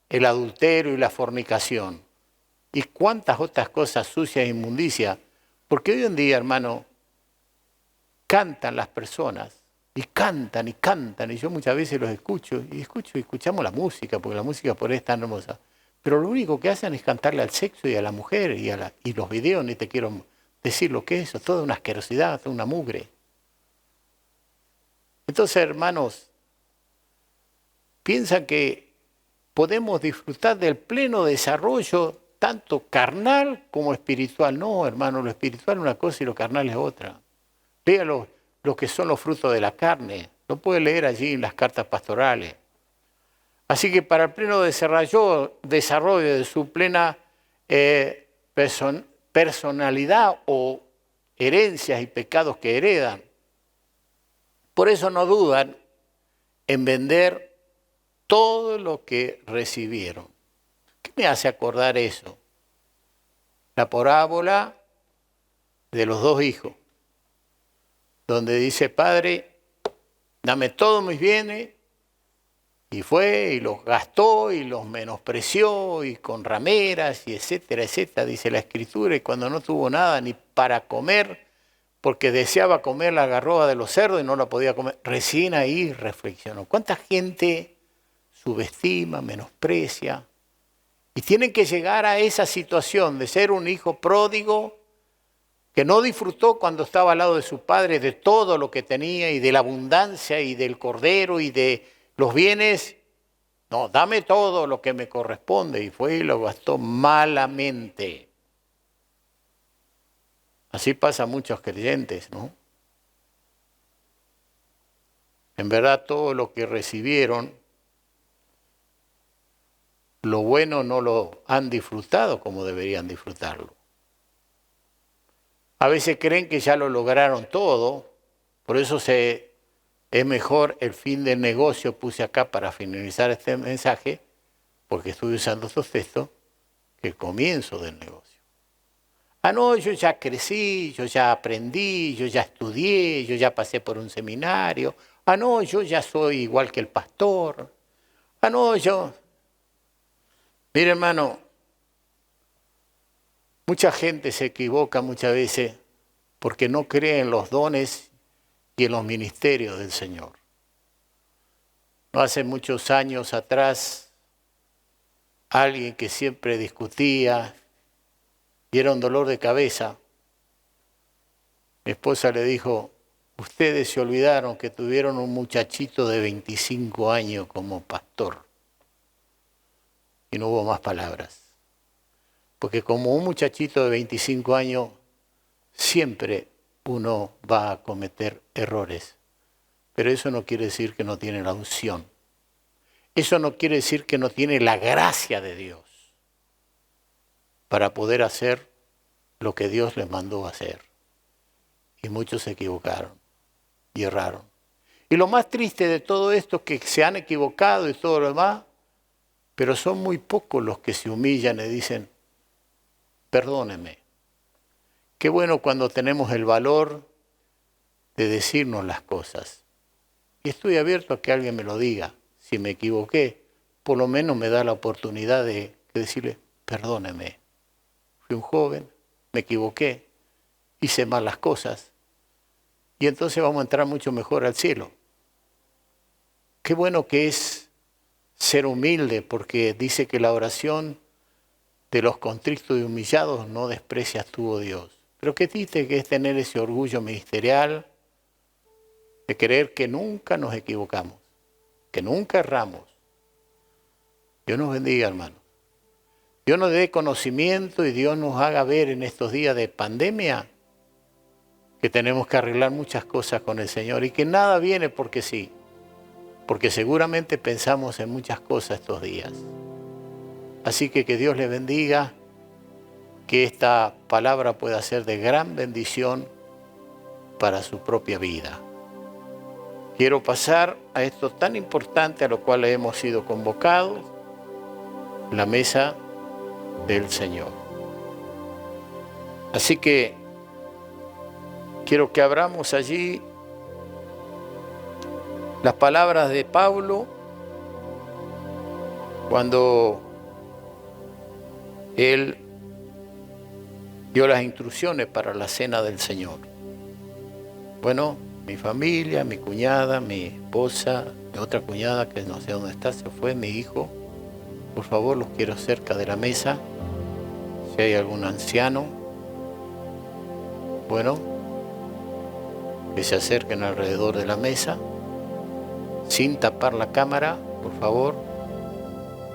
el adulterio y la fornicación. Y cuántas otras cosas sucias e inmundicias. Porque hoy en día, hermano, cantan las personas. Y cantan y cantan. Y yo muchas veces los escuchamos la música, porque la música por ahí es tan hermosa. pero lo único que hacen es cantarle al sexo y a la mujer y los videos, ni te quiero decir lo que es eso, toda una asquerosidad, toda una mugre. Entonces, hermanos, piensan que podemos disfrutar del pleno desarrollo tanto carnal como espiritual. No, hermano, lo espiritual es una cosa y lo carnal es otra. Lea lo que son los frutos de la carne. Lo puede leer allí en las cartas pastorales. Así que para el pleno desarrollo de su plena personalidad o herencias y pecados que heredan, por eso no dudan en vender todo lo que recibieron. ¿Qué me hace acordar eso? La parábola de los dos hijos, donde dice, Padre, dame todos mis bienes, y fue y los gastó y los menospreció y con rameras y etcétera, etcétera, dice la Escritura, y cuando no tuvo nada ni para comer, porque deseaba comer la garroba de los cerdos y no la podía comer, recién ahí reflexionó. ¿Cuánta gente subestima, menosprecia? Y tienen que llegar a esa situación de ser un hijo pródigo que no disfrutó cuando estaba al lado de su padre de todo lo que tenía y de la abundancia y del cordero y de los bienes. No, dame todo lo que me corresponde. Y fue y lo gastó malamente. Así pasa a muchos creyentes, ¿no? En verdad todo lo que recibieron, lo bueno no lo han disfrutado como deberían disfrutarlo. A veces creen que ya lo lograron todo, por eso es mejor el fin del negocio, puse acá para finalizar este mensaje, porque estoy usando estos textos, que el comienzo del negocio. Ah, no, yo ya crecí, yo ya aprendí, yo ya estudié, yo ya pasé por un seminario. Ah, no, yo ya soy igual que el pastor. Ah, no, yo... Mire, hermano, mucha gente se equivoca muchas veces porque no cree en los dones y en los ministerios del Señor. No hace muchos años atrás, alguien que siempre discutía y era un dolor de cabeza, mi esposa le dijo, ustedes se olvidaron que tuvieron un muchachito de 25 años como pastor. Y no hubo más palabras. Porque como un muchachito de 25 años, siempre uno va a cometer errores. Pero eso no quiere decir que no tiene la unción. Eso no quiere decir que no tiene la gracia de Dios para poder hacer lo que Dios les mandó hacer. Y muchos se equivocaron y erraron. Y lo más triste de todo esto es que se han equivocado y todo lo demás, pero son muy pocos los que se humillan y dicen, perdóneme. Qué bueno cuando tenemos el valor de decirnos las cosas. Y estoy abierto a que alguien me lo diga. Si me equivoqué, por lo menos me da la oportunidad de decirle, perdóneme. Fui un joven, me equivoqué, hice mal las cosas. Y entonces vamos a entrar mucho mejor al cielo. Qué bueno que es ser humilde, porque dice que la oración de los contritos y humillados no desprecias tú, oh Dios. Pero qué triste que es tener ese orgullo ministerial de creer que nunca nos equivocamos, que nunca erramos. Dios nos bendiga, hermanos. Dios nos dé conocimiento y Dios nos haga ver en estos días de pandemia que tenemos que arreglar muchas cosas con el Señor y que nada viene porque sí, porque seguramente pensamos en muchas cosas estos días. Así que Dios les bendiga, que esta palabra pueda ser de gran bendición para su propia vida. Quiero pasar a esto tan importante a lo cual hemos sido convocados, la mesa del Señor. Así que quiero que abramos allí las palabras de Pablo cuando él dio las instrucciones para la cena del Señor. Bueno, mi familia, mi cuñada, mi esposa, mi otra cuñada que no sé dónde está, se fue, mi hijo, Por favor, los quiero cerca de la mesa. Si hay algún anciano, bueno, que se acerquen alrededor de la mesa, sin tapar la cámara, por favor,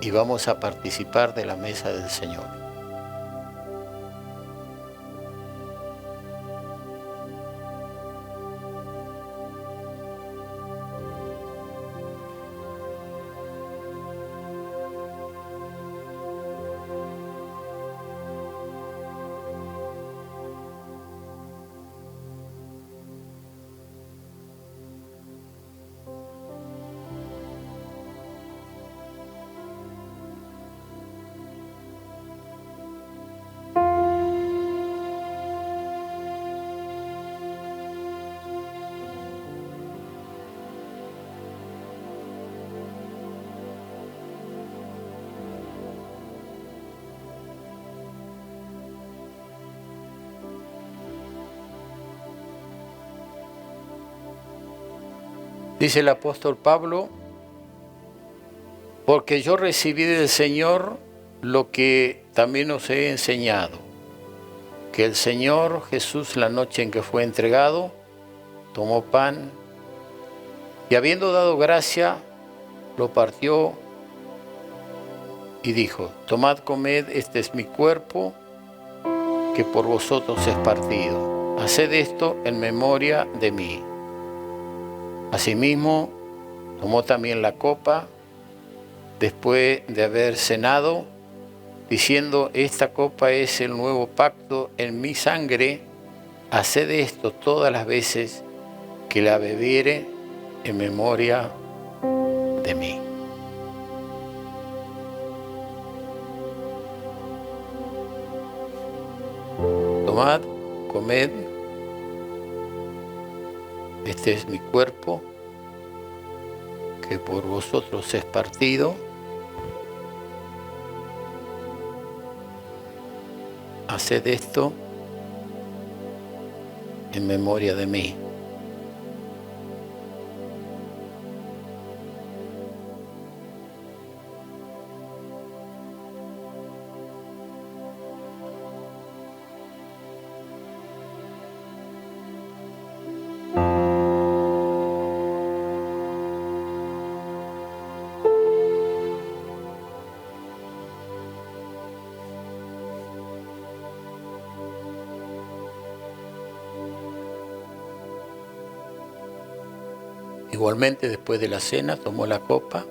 y vamos a participar de la mesa del Señor. Dice el apóstol Pablo, porque yo recibí del Señor lo que también os he enseñado, que el Señor Jesús, la noche en que fue entregado, tomó pan y habiendo dado gracia, lo partió y dijo, tomad, comed, este es mi cuerpo, que por vosotros es partido. Haced esto en memoria de mí. Asimismo, tomó también la copa, después de haber cenado, diciendo, esta copa es el nuevo pacto en mi sangre, haced esto todas las veces que la bebiere en memoria de mí. Tomad, comed, este es mi cuerpo, que por vosotros es partido. Haced esto en memoria de mí. Igualmente, después de la cena, tomó la copa,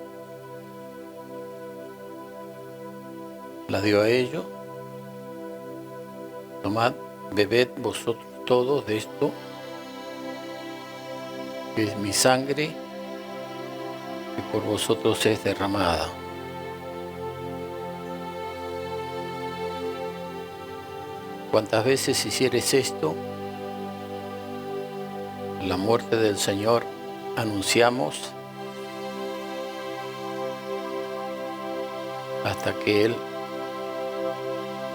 la dio a ellos. Tomad, bebed vosotros todos de esto, que es mi sangre, que por vosotros es derramada. Cuantas veces hicieres esto, la muerte del Señor anunciamos hasta que Él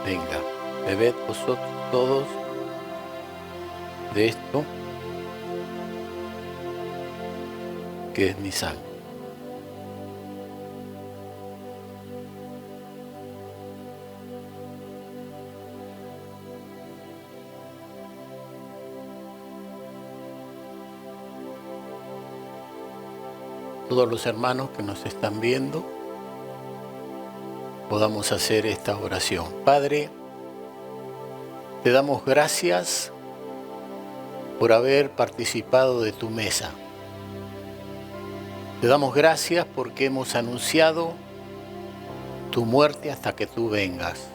venga. Bebed vosotros todos de esto, que es mi sangre. Todos los hermanos que nos están viendo, podamos hacer esta oración. Padre, te damos gracias por haber participado de tu mesa. Te damos gracias porque hemos anunciado tu muerte hasta que tú vengas.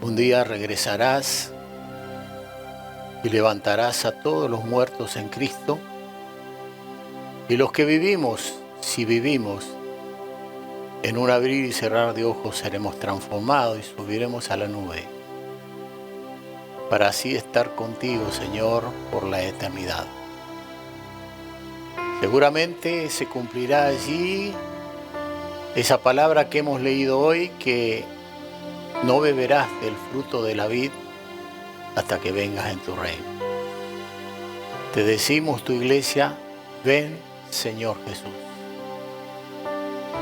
Un día regresarás y levantarás a todos los muertos en Cristo. Y los que vivimos, si vivimos, en un abrir y cerrar de ojos seremos transformados y subiremos a la nube, para así estar contigo, Señor, por la eternidad. Seguramente se cumplirá allí esa palabra que hemos leído hoy, que no beberás del fruto de la vid hasta que vengas en tu reino. Te decimos, tu iglesia, ven, Señor Jesús.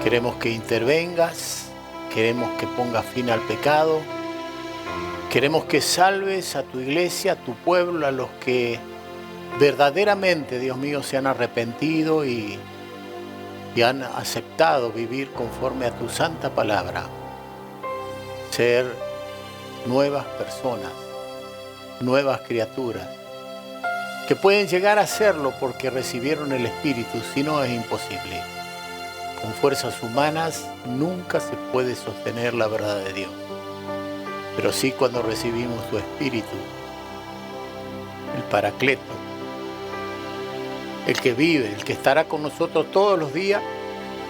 Queremos que intervengas, queremos que pongas fin al pecado, queremos que salves a tu iglesia, a tu pueblo, a los que verdaderamente, Dios mío, se han arrepentido y han aceptado vivir conforme a tu santa palabra, ser nuevas personas, nuevas criaturas, que pueden llegar a serlo porque recibieron el Espíritu, si no es imposible. Con fuerzas humanas nunca se puede sostener la verdad de Dios, pero sí cuando recibimos tu Espíritu, el Paracleto, el que vive, el que estará con nosotros todos los días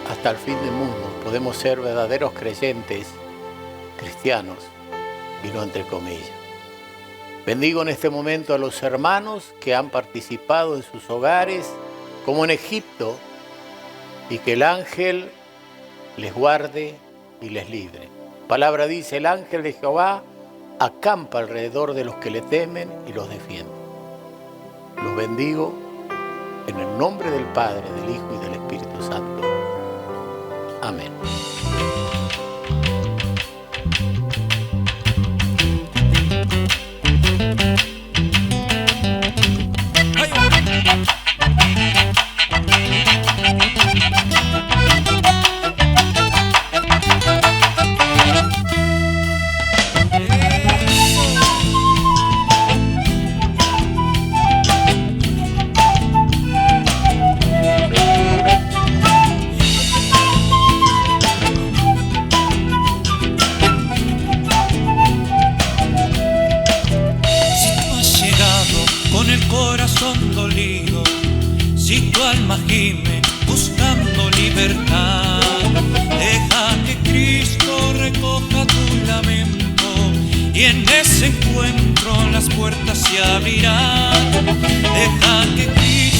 hasta el fin del mundo. Podemos ser verdaderos creyentes, cristianos, y no entre comillas. Bendigo en este momento a los hermanos que han participado en sus hogares, como en Egipto, y que el ángel les guarde y les libre. Palabra dice, el ángel de Jehová acampa alrededor de los que le temen y los defiende. Los bendigo en el nombre del Padre, del Hijo y del Espíritu Santo. Amén. Dolido, si tu alma gime buscando libertad, deja que Cristo recoja tu lamento y en ese encuentro las puertas se abrirán. Deja que Cristo